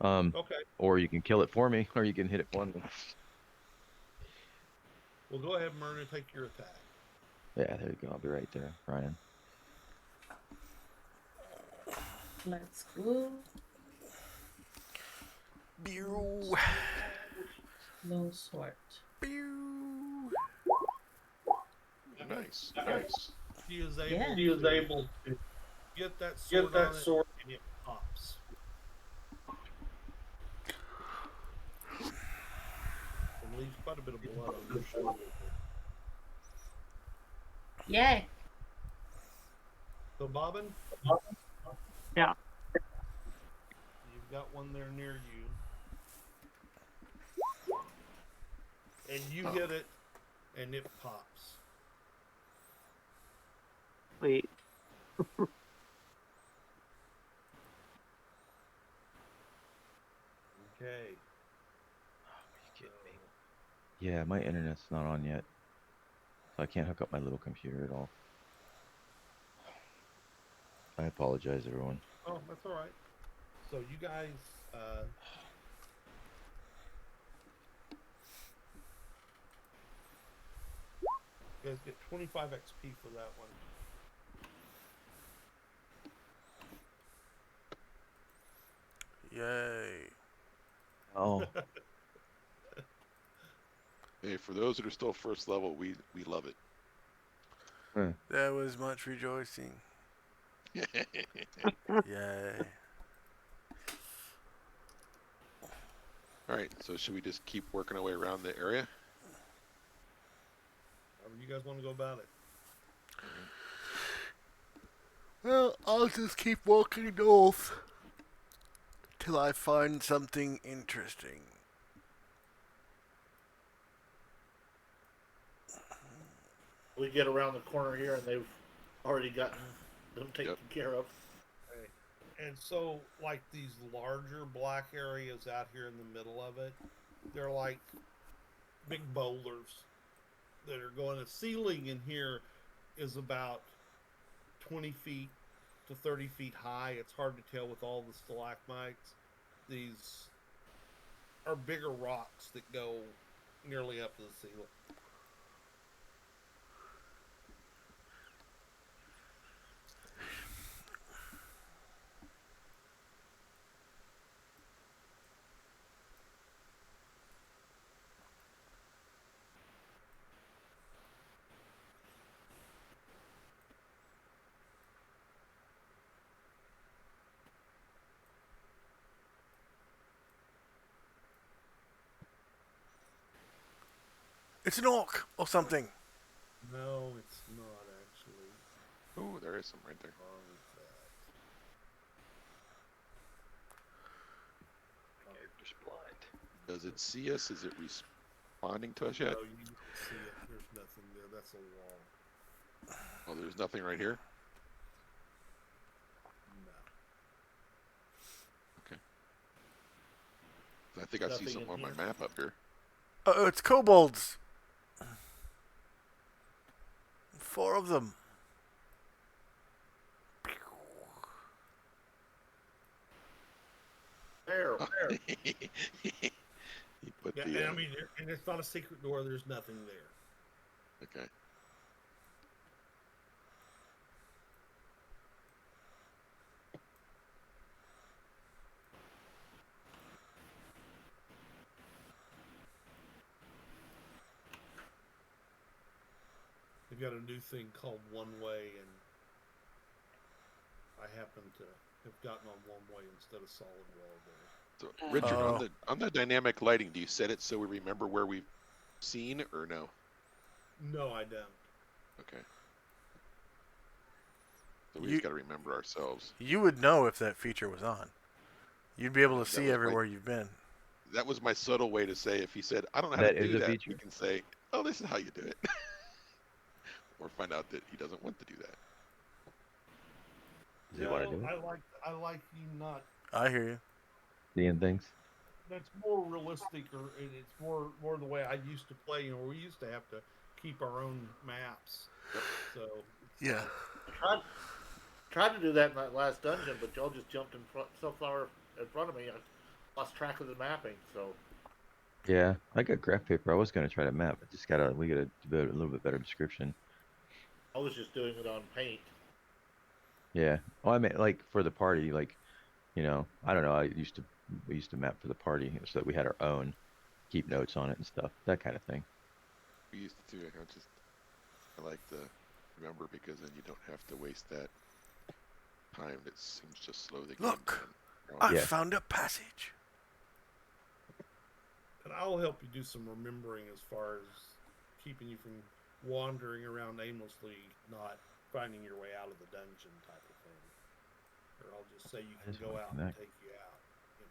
Okay. Or you can kill it for me, or you can hit it for me. Well, go ahead, Myrna, take your attack. Yeah, there you go. I'll be right there, Ryan. Let's go. Pew. Low sword. Pew. Nice, nice. She is able, Yeah. to get that sword on it, and it pops. And leaves quite a bit of blood on your shoulder. Yay. So, Bobbin? Yeah. You've got one there near you. And you hit it, and it pops. Wait. Okay. Yeah, my internet's not on yet, so I can't hook up my little computer at all. I apologize, everyone. Oh, that's all right. So you guys, get 25 XP for that one. Yay. Oh, Hey, for those that are still first level, we love it. There was much rejoicing. Yay. All right, so should we just keep working our way around the area? However you guys want to go about it. Well, I'll just keep walking north till I find something interesting. We get around the corner here, and they've already gotten them taken care of. Okay. And so, like these larger black areas out here in the middle of it, they're like big boulders that are going. The ceiling in here is about 20 feet to 30 feet high. It's hard to tell with all the stalagmites. These are bigger rocks that go nearly up to the ceiling. It's an orc or something. No, it's not actually. Oh, there is some right there. Wrong with that. character's blind. Does it see us? Is it responding to us yet? No, you don't see it. There's nothing there. That's a wall. Oh, there's nothing right here? No. I think I see Nothing something in on my here. map up here. It's kobolds. 4 of them. There. He put Yeah, the. and I mean, and it's not a secret door. There's nothing there. Okay. They've got a new thing called One Way, and I happen to have gotten on One Way instead of Solid Wall there. So, Richard, on the dynamic lighting, do you set it so we remember where we've seen, or no? No, I don't. Okay. So we just got to remember ourselves. You would know if that feature was on. You'd be able to see was everywhere you've been. That was my subtle way to say, if he said, I don't know how That to is do a that, feature? you can say, oh, this is how you do it. Or find out that he doesn't want to do that. Does he want to do it? I like you not. I hear you. Seeing things? That's more realistic, and it's more the way I used to play. You know, we used to have to keep our own maps. So Yeah. I tried to do that in that last dungeon, but y'all just jumped so far in front of me, I lost track of the mapping. So Yeah, I got graph paper. I was gonna try to map. We gotta do a little bit better description. I was just doing it on paint. Yeah. Well, I mean, like for the party, like, you know, I don't know. We used to map for the party so that we had our own, keep notes on it and stuff, that kind of thing. We used to do it. I like to remember, because then you don't have to waste that time that seems to slow the game Look, down. I found a passage. And I'll help you do some remembering as far as keeping you from wandering around aimlessly, not finding your way out of the dungeon type of thing. Or I'll just say you can go out and take you out. You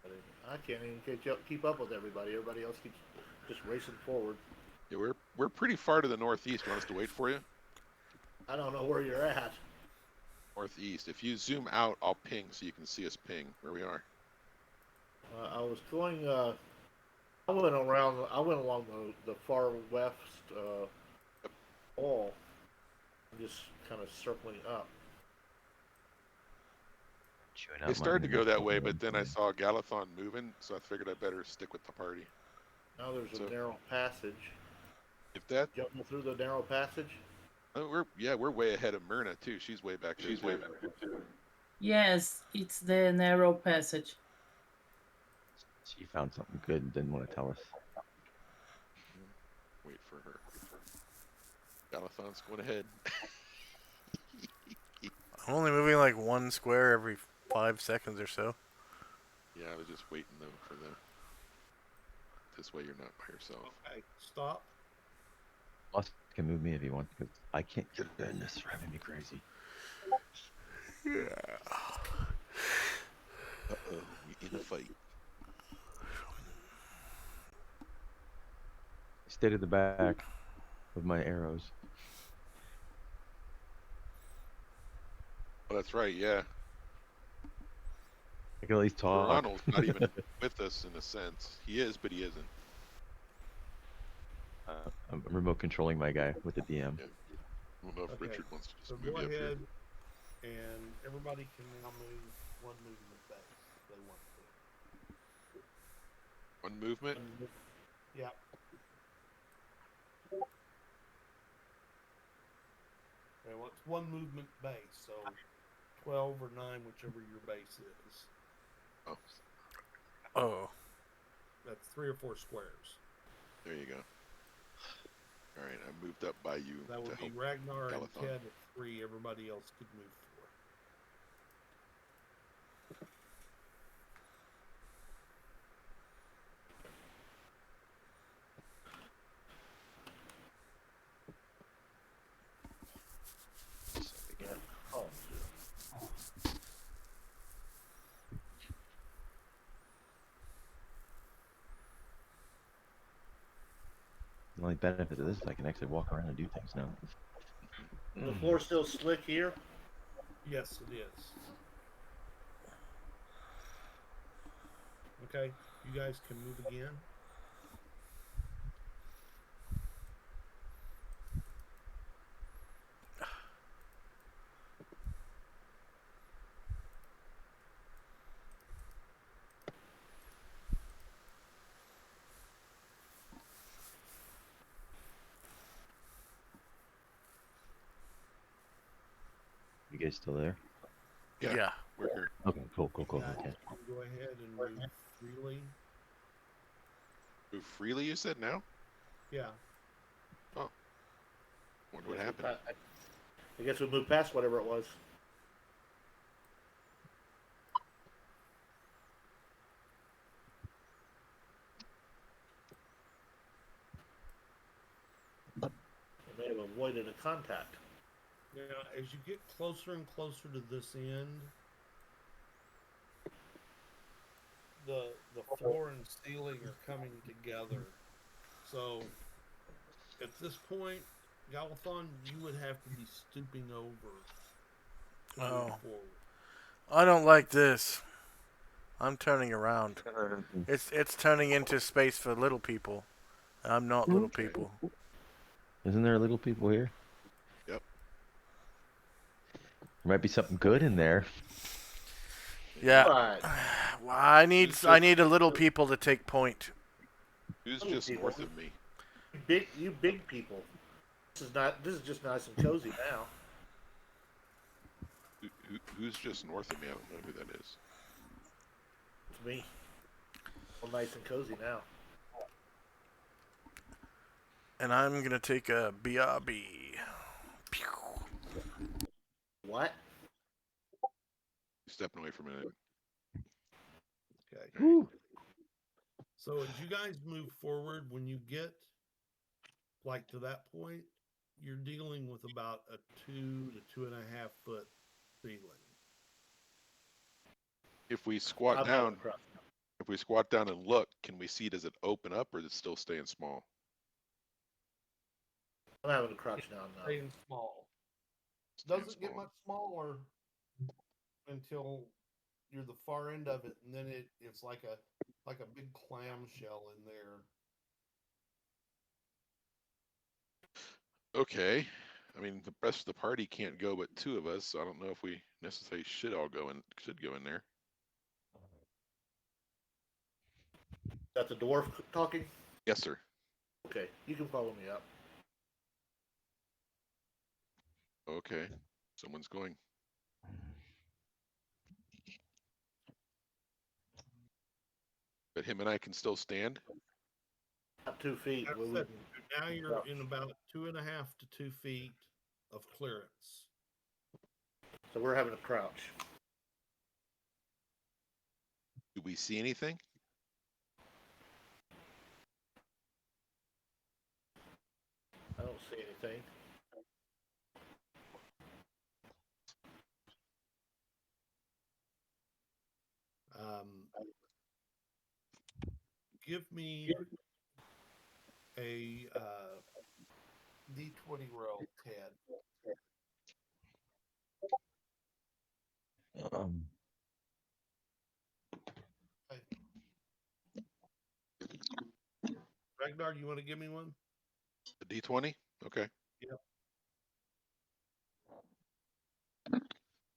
know. I can't even keep up with everybody. Everybody else keeps just racing forward. Yeah, we're pretty far to the northeast. You want us to wait for you? I don't know where you're at. Northeast. If you zoom out, I'll ping so you can see us ping where we are. I was going. I went along the far west wall, just kind of circling up. They started to go that way, but then I saw Galathon moving, so I figured I better stick with the party. Now there's a narrow passage. If that Jumping through the narrow passage. we're way ahead of Myrna too. She's way back there. Yes, it's the narrow passage. She found something good and didn't want to tell us. Wait for her. Galathon's going ahead. I'm only moving like 1 square every 5 seconds or so. Yeah, I was just waiting though for the. This way you're not by yourself. Okay, stop. Boss can move me if he wants, because I can't get in. This is driving me crazy. Yeah. Uh-oh, we in a fight. Stayed at the back with my arrows. Oh, that's right. Yeah. I can at least talk. Ronald's not even with us in a sense. He is, but he isn't. I'm remote controlling my guy with the DM. Yeah. I don't know if Okay, Richard wants to just So move go you up ahead, here. and everybody can now move one movement base if they want to. One movement. Yeah. Okay, well, it's one movement base, so 12 or 9, whichever your base is. Oh, Oh. That's 3 or 4 squares. there you go. All right, I moved up by you That to would be help. Ragnar and Galathon. Ted at 3. Everybody else could move 4. Yeah. Oh. The only benefit of this is I can actually walk around and do things now. The floor's still slick here. Yes, it is. Okay, you guys can move again. guys still there? Yeah. We're here. Okay, cool. You guys Okay. can go ahead and move freely. Move freely, you said now? Yeah. Wonder what happened. I guess we moved past whatever it was. We may have avoided a contact. Now, as you get closer and closer to this end, the floor and ceiling are coming together. So, at this point, Galathon, you would have to be stooping over to move forward. I don't like this. I'm turning around. It's turning into space for little people. I'm not little people. Isn't there little people here? Yep. There might be something good in there. Yeah. But Well, I need a little people to take point. Who's Little just people. north of me? you big people. This is just nice and cozy now. Who's just north of me? I don't know who that is. It's me. Well, nice and cozy now. And I'm going to take a BRB. Pew. What? Stepping away from it. Okay. So as you guys move forward, when you get like to that point, you're dealing with about a 2 to 2.5 foot ceiling. If we squat I'm down, across. if we squat down and look, can we see? Does it open up, or is it still staying small? I'm having to crouch down now. Staying small. Staying Doesn't get small. much smaller until you're the far end of it, and then it's like a big clamshell in there. Okay. I mean, the rest of the party can't go but two of us, so I don't know if we necessarily should go in there. Is that the dwarf talking? Yes, sir. Okay, you can follow me up. Okay. Someone's going. But him and I can still stand? About 2 feet. That's Well, it. Now you're in about 2.5 to 2 feet of clearance. so we're having to crouch. Do we see anything? I don't see anything. Give me a D20 roll, Ted. Ragnar, you want to give me one? A D20? Okay. Yep. I'm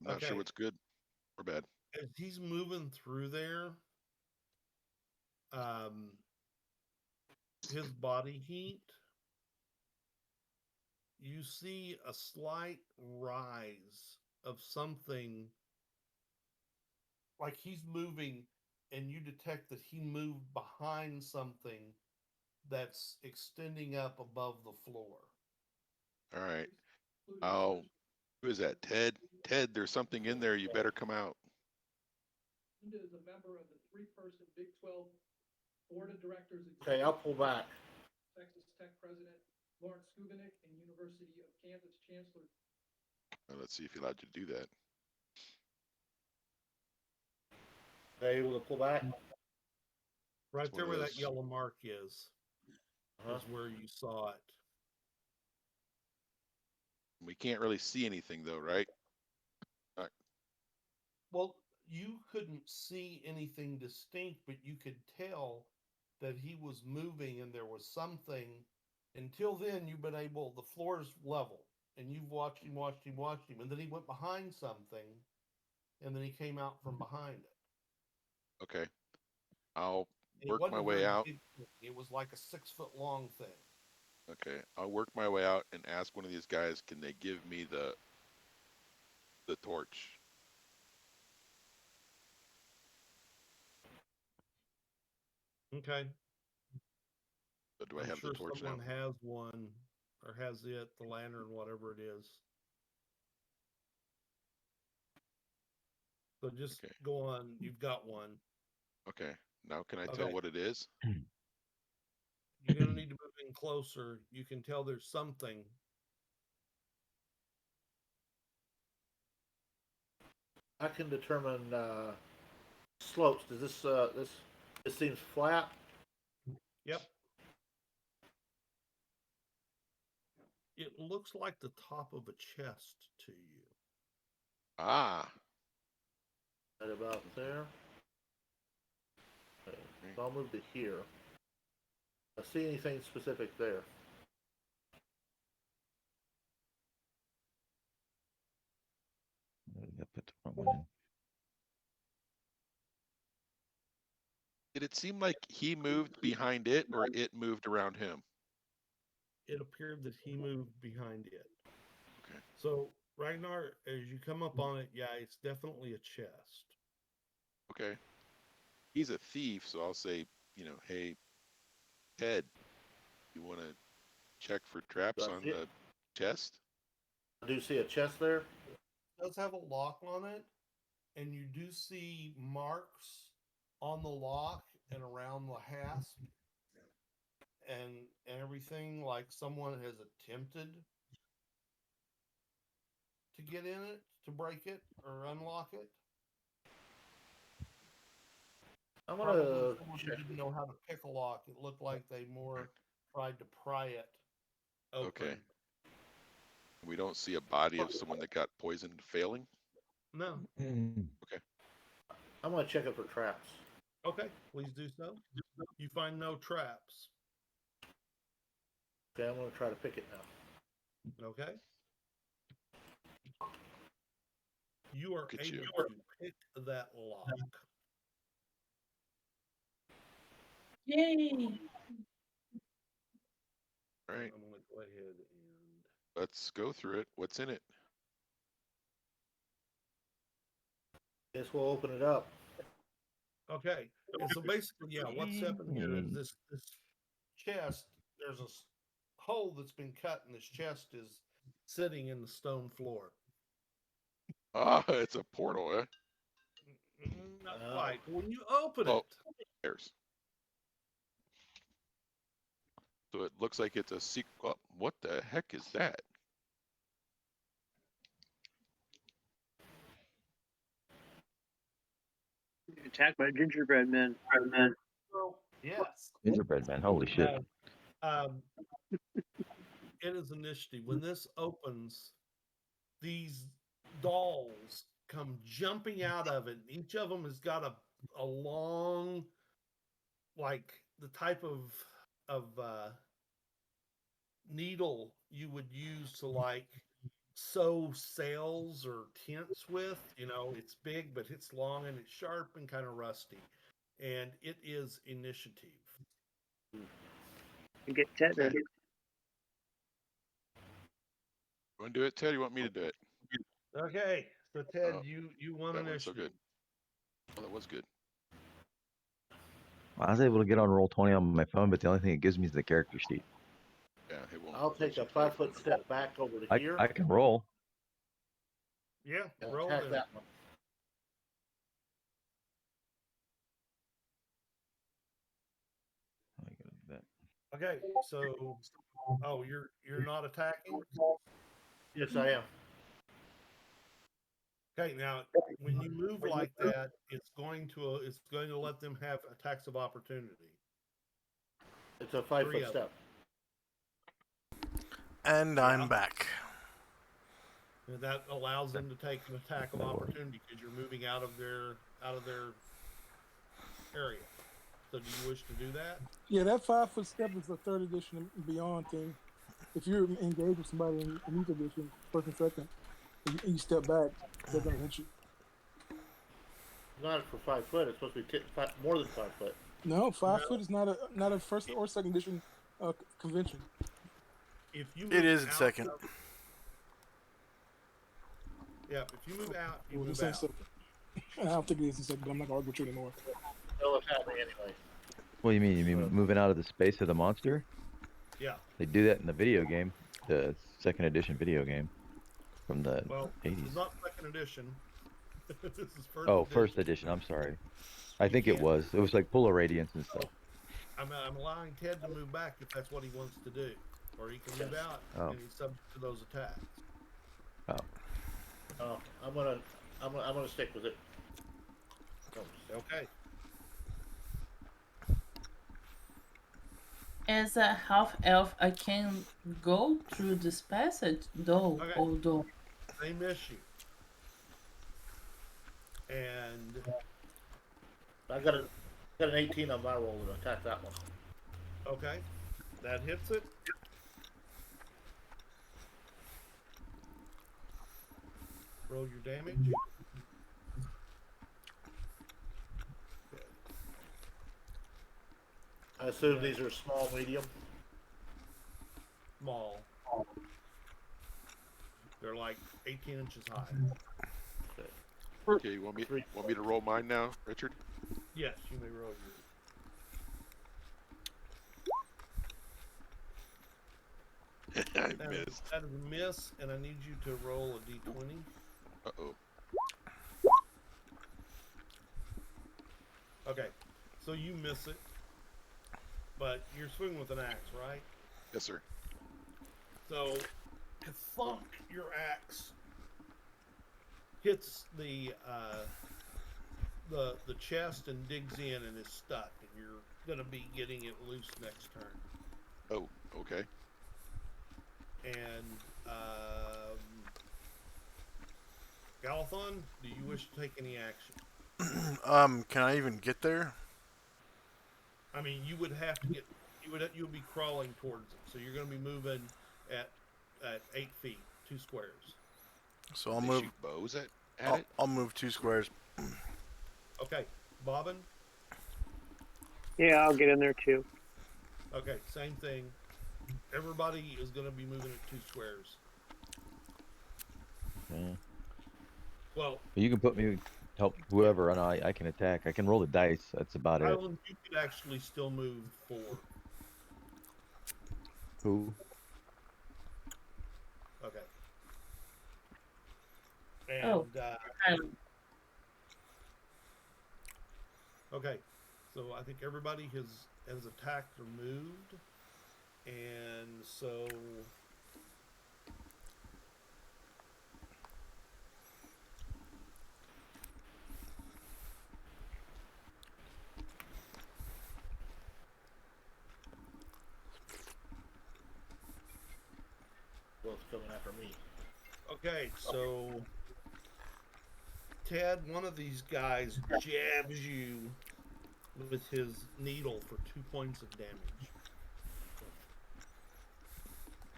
not Okay. sure what's good or bad. As he's moving through there, his body heat, you see a slight rise of something, like he's moving and you detect that he moved behind something that's extending up above the floor. All right. Who is that? Ted? Ted, there's something in there. You better come out. Is a member of the three-person Big 12 Board of Directors. Okay, I'll pull back. Texas Tech President Lawrence Skubinik and University of Kansas Chancellor. Let's see if he allowed you to do that. Are they able to pull back? Right It's there one where of that those- yellow mark is where you saw it. We can't really see anything though, right? Well, you couldn't see anything distinct, but you could tell that he was moving and there was something. Until then, you've been able, the floor's level, and you've watched him, and then he went behind something, and then he came out from behind it. Okay. I'll It work wasn't my a way very out. big thing. It was like a 6-foot long thing. Okay. I'll work my way out and ask one of these guys, can they give me the the torch. Okay. So do I I'm have sure the torch someone now? has one, or has it, the lantern, whatever it is. So just Okay. go on. You've got one. Okay. Now can I Okay. tell what it is? You're gonna need to move in closer. You can tell there's something. I can determine slopes. Does this seems flat? Yep. It looks like the top of a chest to you. Ah. Right about there. Okay. So I'll move to here. I see anything specific there? Put the front one in. Did it seem like he moved behind it or it moved around him? It appeared that he moved behind it. Okay. So Ragnar, as you come up on it, yeah, it's definitely a chest. Okay. He's a thief, so I'll say, hey, Ted, you want to check for traps on the chest? I do see a chest there. It does have a lock on it, and you do see marks on the lock and around the hasp and everything, like someone has attempted to get in it, to break it or unlock it. I'm Probably gonna someone who check. didn't know how to pick a lock. It looked like they more tried to pry it open. Okay. We don't see a body of someone that got poisoned failing? No. Okay. I'm gonna check it for traps. Okay, please do so. You find no traps. Okay, I'm gonna try to pick it now. Okay. You are Look at able you. to pick that lock. Yay! All right. I'm gonna go ahead and Let's go through it. What's in it? Guess we'll open it up. okay. And so basically, yeah, what's happened here is this chest, there's a hole that's been cut, and this chest is sitting in the stone floor. Ah, it's a portal, eh? Not quite. When you open it, There's. So it looks like it's a secret. Oh, what the heck is that? Attacked by gingerbread men. yes. Gingerbread man, holy shit. It is initiative. When this opens, these dolls come jumping out of it. Each of them has got a long, like the type of needle you would use to like sew sails or tents with. It's big, but it's long and it's sharp and kind of rusty. And it is initiative. You get Ted ready. You want to do it, Ted? Or you want me to do it? Okay, so Ted, Oh, you won that one's so initiative. good. Oh, that was good. I was able to get on Roll20 on my phone, but the only thing it gives me is the character sheet. Yeah, it won't. I'll take a 5-foot step back over to here. I can roll. Yeah, and roll attack then. that one. Okay, so you're not attacking? Yes, I am. Okay, now when you move like that, it's going to let them have attacks of opportunity. It's a 5-foot step. And I'm back. And that allows them to take an attack of opportunity because you're moving out of their area. So do you wish to do that? Yeah, that 5-foot step is a third edition and beyond thing. If you're engaged with somebody in each edition, first and second, and you step back, they're gonna hit you. Not for 5 foot. It's supposed to be more than 5 foot. No, 5 foot is not a first or second edition convention. If you It is a second. Yeah, if you move out, you Well, move this ain't out. second. I don't think it is in second, but I'm not gonna argue with you anymore. Know what's happening anyway. What do you mean? You mean moving out of the space of the monster? Yeah. They do that in the video game, the second edition video game from the Well, this 80s. is not second edition. This is first Oh, edition. first edition. I'm sorry. I You think it can't- was. It was like Polar Radiance and stuff. I'm allowing Ted to move back if that's what he wants to do, or he can move out Oh. and he's subject to those attacks. Oh. I'm gonna stick with it. Okay. As a half elf, I can go through this passage, though, Okay. although. They miss you. And I got an 18 on my roll to attack that one. okay, that hits it. Roll your damage. I assume these are small, medium. Small. They're like 18 inches high. Okay, you want me to roll mine now, Richard? Yes, you may roll yours. I That missed. is a miss, and I need you to roll a d20. Uh-oh. Okay, so you miss it, but you're swinging with an axe, right? Yes, sir. So, thunk, your axe hits the chest and digs in and is stuck, and you're gonna be getting it loose next turn. Oh, okay. And Galathon, do you wish to take any action? Can I even get there? I mean, you would have to get. You would be crawling towards it, so you're going to be moving at 8 feet, 2 squares. So I'll They move. shoot bows at I'll, it? I'll move 2 squares. Okay, Bobbin. Yeah, I'll get in there too. Okay, same thing. Everybody is going to be moving at 2 squares. Yeah. Well, You can put me, help whoever, and I can attack. I can roll the dice. That's about it. Island, you could actually still move forward. Who? Okay. And okay, so I think everybody has attacked or moved, and so Both coming after me. okay, so Ted, one of these guys jabs you with his needle for 2 points of damage.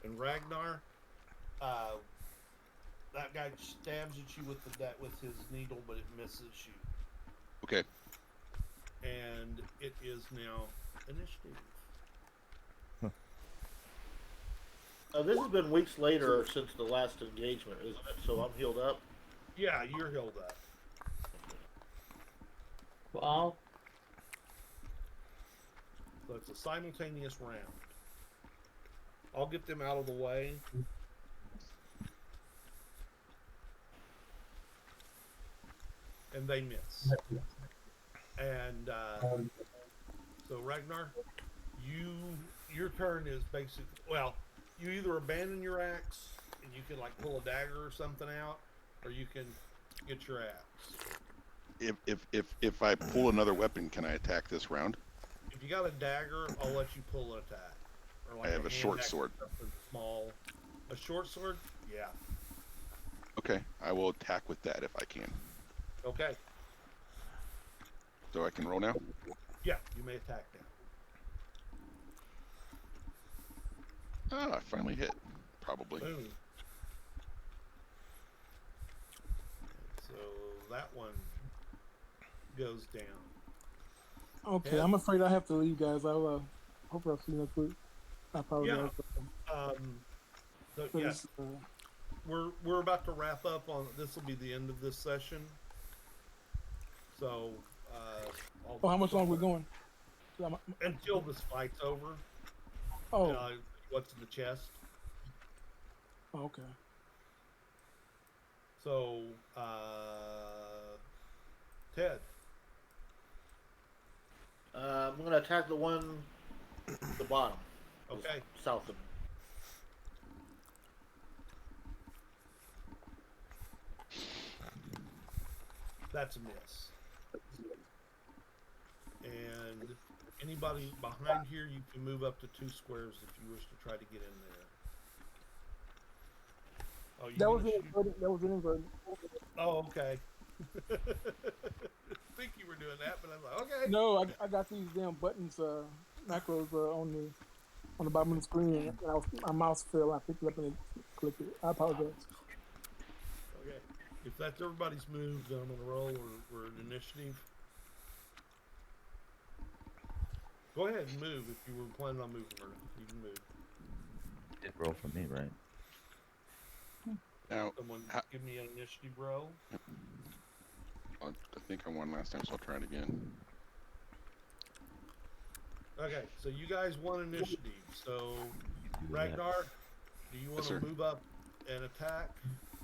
And Ragnar, that guy stabs at you with his needle, but it misses you. Okay. And it is now initiative. This has been weeks later since the last engagement, isn't it? So I'm healed up. Yeah, you're healed up. Wow. So it's a simultaneous round. I'll get them out of the way. And they miss. And so Ragnar, your turn is basically, well, you either abandon your axe and you can like pull a dagger or something out, or you can get your axe. If I pull another weapon, can I attack this round? If you got a dagger, I'll let you pull an attack. Or like I have a hand short axe, sword. something small. A short sword? Yeah. Okay, I will attack with that if I can. Okay. So I can roll now? Yeah, you may attack now. Ah, I finally hit. Probably. Boom. So that one goes down. Okay, Yeah. I'm afraid I have to leave, guys. I'll hopefully I'll see you next week. I apologize So for yeah, this we're about to wrap up on this. Will be the end of this session. So, Oh, how much longer we going? Until this fight's over. Oh, What's in the chest? oh, okay. So, Ted. I'm gonna attack the one, the bottom. Okay. South of me. That's a miss. And anybody behind here, you can move up to 2 squares if you wish to try to get in there. Oh, That was an inverted. Oh, okay. I think you were doing that, but I was like, okay. No, I got these damn buttons, macros on the bottom of the screen, and my mouse fell. I picked it up and clicked it. I apologize. Okay. If that's everybody's move, then I'm gonna roll or an initiative. Go ahead and move if you were planning on moving, or you can move. Did roll for me, right? Now, Someone give me an initiative roll. I think I won last time, so I'll try it again. Okay, so you guys won initiative. So, Ragnar, do you want Yes, to sir. move up and attack?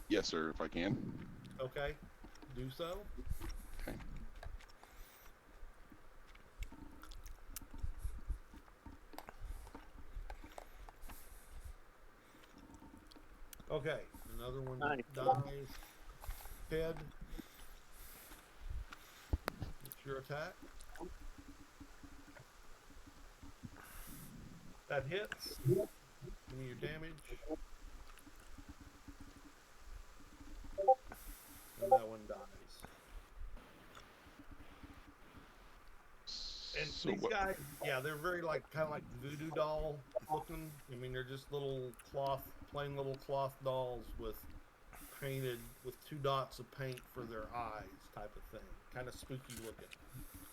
Yes, sir, if I can. Okay, do so. Okay. Okay, another one Nice. dies. Ted, it's your attack. That hits. Give me your damage. And that one dies. And So these what? guys, yeah, they're very kind of like voodoo doll looking. I mean, they're just plain little cloth dolls with painted with 2 dots of paint for their eyes, type of thing. Kind of spooky looking.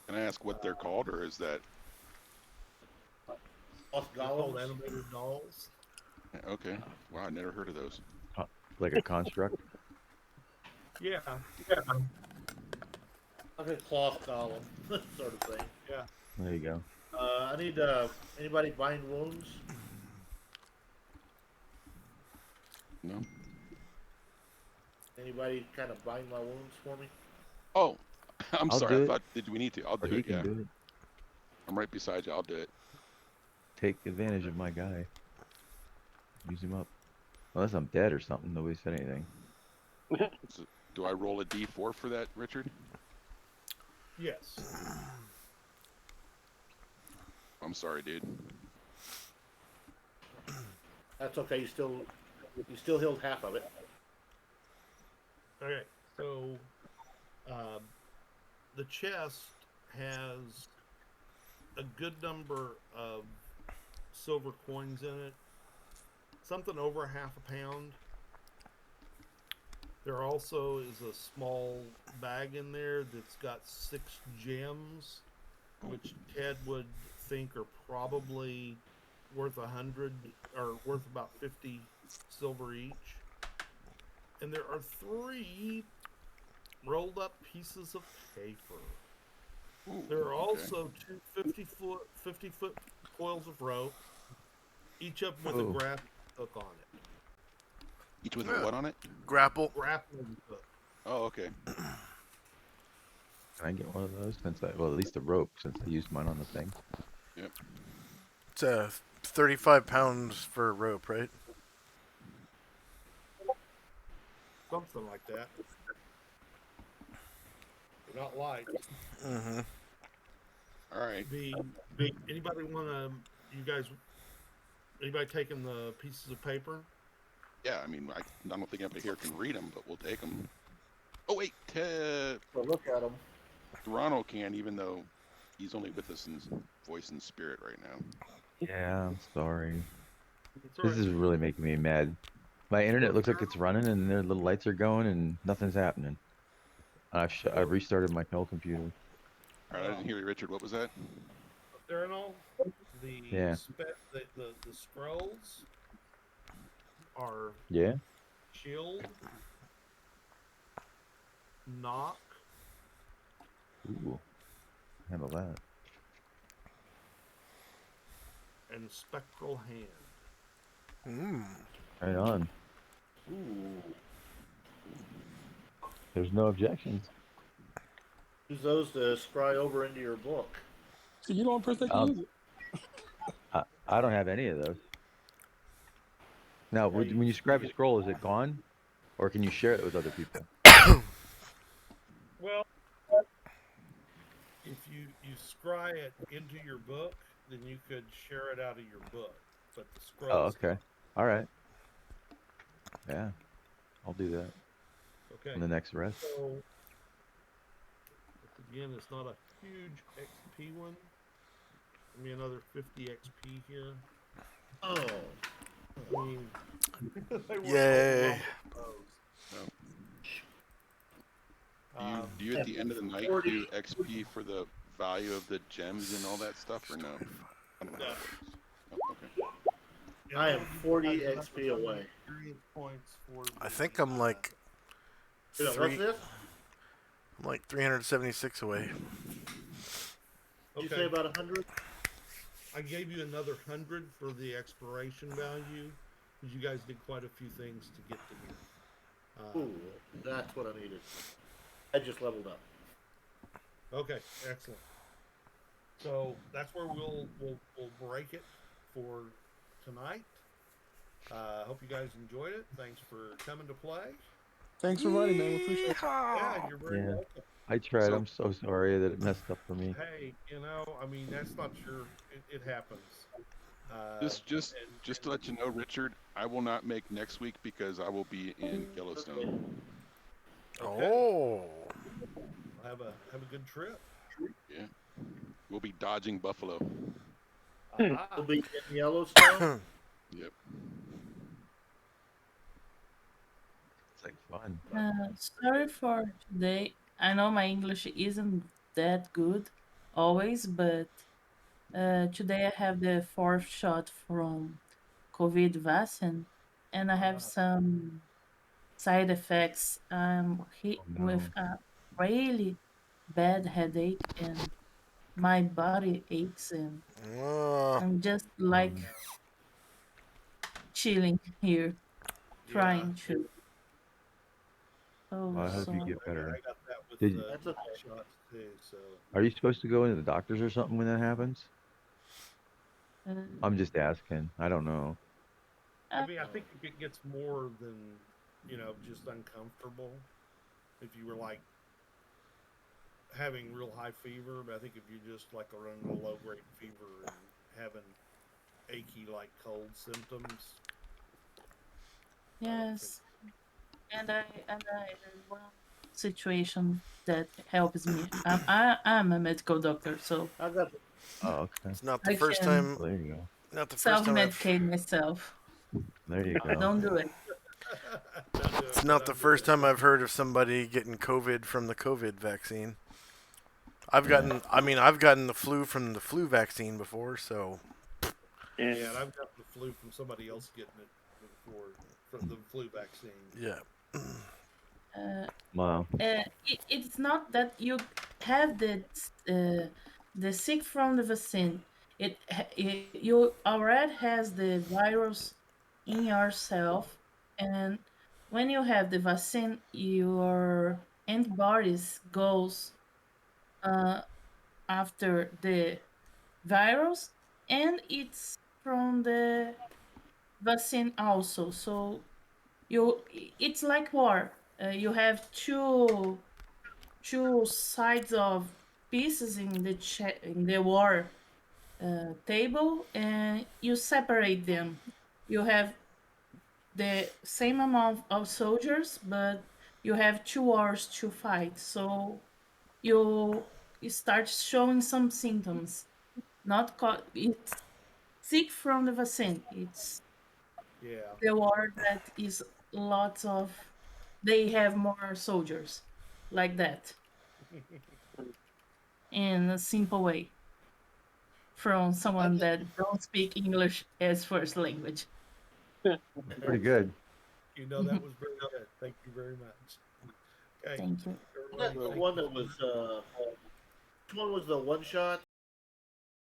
Can I ask what they're called, or is that They're called animated dolls. okay? Wow, I never heard of those. Like a construct? Yeah, Like a cloth column, sort of thing. yeah. There you go. I need anybody bind wounds? No. Anybody kind of bind my wounds for me? Oh, I'm I'll sorry. do I it. thought, did we need to? I'll Or do he it. can Yeah, do it. I'm right beside you. I'll do it. Take advantage of my guy. Use him up. Unless I'm dead or something. Nobody said anything. So, do I roll a D4 for that, Richard? Yes. I'm sorry, dude. That's okay. You still healed half of it. Okay, so the chest has a good number of silver coins in it, something over half a pound. There also is a small bag in there that's got 6 gems, which Ted would think are probably worth 100 or worth about 50 silver each. And there are 3 rolled up pieces of paper. Ooh, There are okay. also 2 50-foot coils of rope, each of them with Oh. a grappling hook on it. Each with a what on it? Grapple. Grappling hook. Oh, okay. Can I get one of those? Well, at least a rope, since I used mine on the thing. Yep. It's 35 pounds for a rope, right? Something like that. They're not light. Mm-hmm. All right. Anybody want to? You guys? Anybody taking the pieces of paper? Yeah, I mean, I don't think anybody here can read them, but we'll take them. Oh wait, So look at them. Toronto can, even though he's only with us in voice and spirit right now. Yeah, I'm sorry. It's all This right. is really making me mad. My internet looks like it's running, and their little lights are going, and nothing's happening. I've restarted my whole computer. All right, I didn't hear you, Richard. What was that? Theranos, the Yeah. the scrolls are Yeah. shield, knock, Ooh, handle that. and spectral hand. Right on. Ooh. There's no objections. Use those to scry over into your book. So you don't person that can use it. I don't have any of those. Now, when you scribe a scroll, is it gone, or can you share it with other people? Well, if you scry it into your book, then you could share it out of your book. But the scroll. Oh, okay. All right. Yeah, I'll do that Okay. on the next rest. So again, it's not a huge XP one. Give me another 50 XP here. Oh. I mean, they were Yay. Do you at the end of the night do XP for the value of the gems and all that stuff, or no? I don't know how that works. Oh, okay. I am 40 XP away. Experience points for I think I'm like What's three. this? I'm like 376 away. Did you say about 100? I gave you another 100 for the expiration value, because you guys did quite a few things to get to here. Ooh, that's what I needed. I just leveled up. Okay, excellent. So that's where we'll break it for tonight. Hope you guys enjoyed it. Thanks for coming to play. Thanks for running, man. We appreciate it. Yeah, you're very welcome. I tried. I'm so sorry that it messed up for me. Hey, I mean, that's not your. It happens. Just to let you know, Richard, I will not make next week because I will be in Yellowstone. Okay. Oh. Have a good trip. Yeah, we'll be dodging buffalo. We'll be in Yellowstone. Yep. It's like fun. Sorry for today. I know my English isn't that good always, but today I have the fourth shot from COVID vaccine, and I have some side effects. With a really bad headache, and my body aches, and I'm just like chilling here, trying to. Oh, I hope you so get better. I got that with Did- the That's okay. shots too. So Are you supposed to go into the doctors or something when that happens? uh, I'm just asking. I don't know. I mean, I think it gets more than just uncomfortable. If you were like having real high fever, but I think if you just like are running a low grade fever and having achy like cold symptoms. yes, and I one situation that helps me. I'm a medical doctor, so I got Oh, okay. It's not the I first can time. Well, there you go. Not the first time I've. self-medicate myself. There you go. Don't do it. It's not the first time I've heard of somebody getting COVID from the COVID vaccine. I've gotten the flu from the flu vaccine before, so. Yeah, and I've got the flu from somebody else getting it before from the flu vaccine. Yeah. Wow. It's not that you have the sick from the vaccine. You already has the virus in yourself, and when you have the vaccine, your antibodies goes after the virus, and it's from the vaccine also. So it's like war. You have two sides of pieces in the war table, and you separate them. You have the same amount of soldiers, but you have 2 hours to fight. So you start showing some symptoms. It's sick from the vaccine. It's Yeah. the war that is lots of. They have more soldiers, like that, in a simple way, from someone that don't speak English as first language. Pretty good. You know, that was very good. Thank you very much. Okay. Thank you. Wasn't that the one that was which one was the one shot?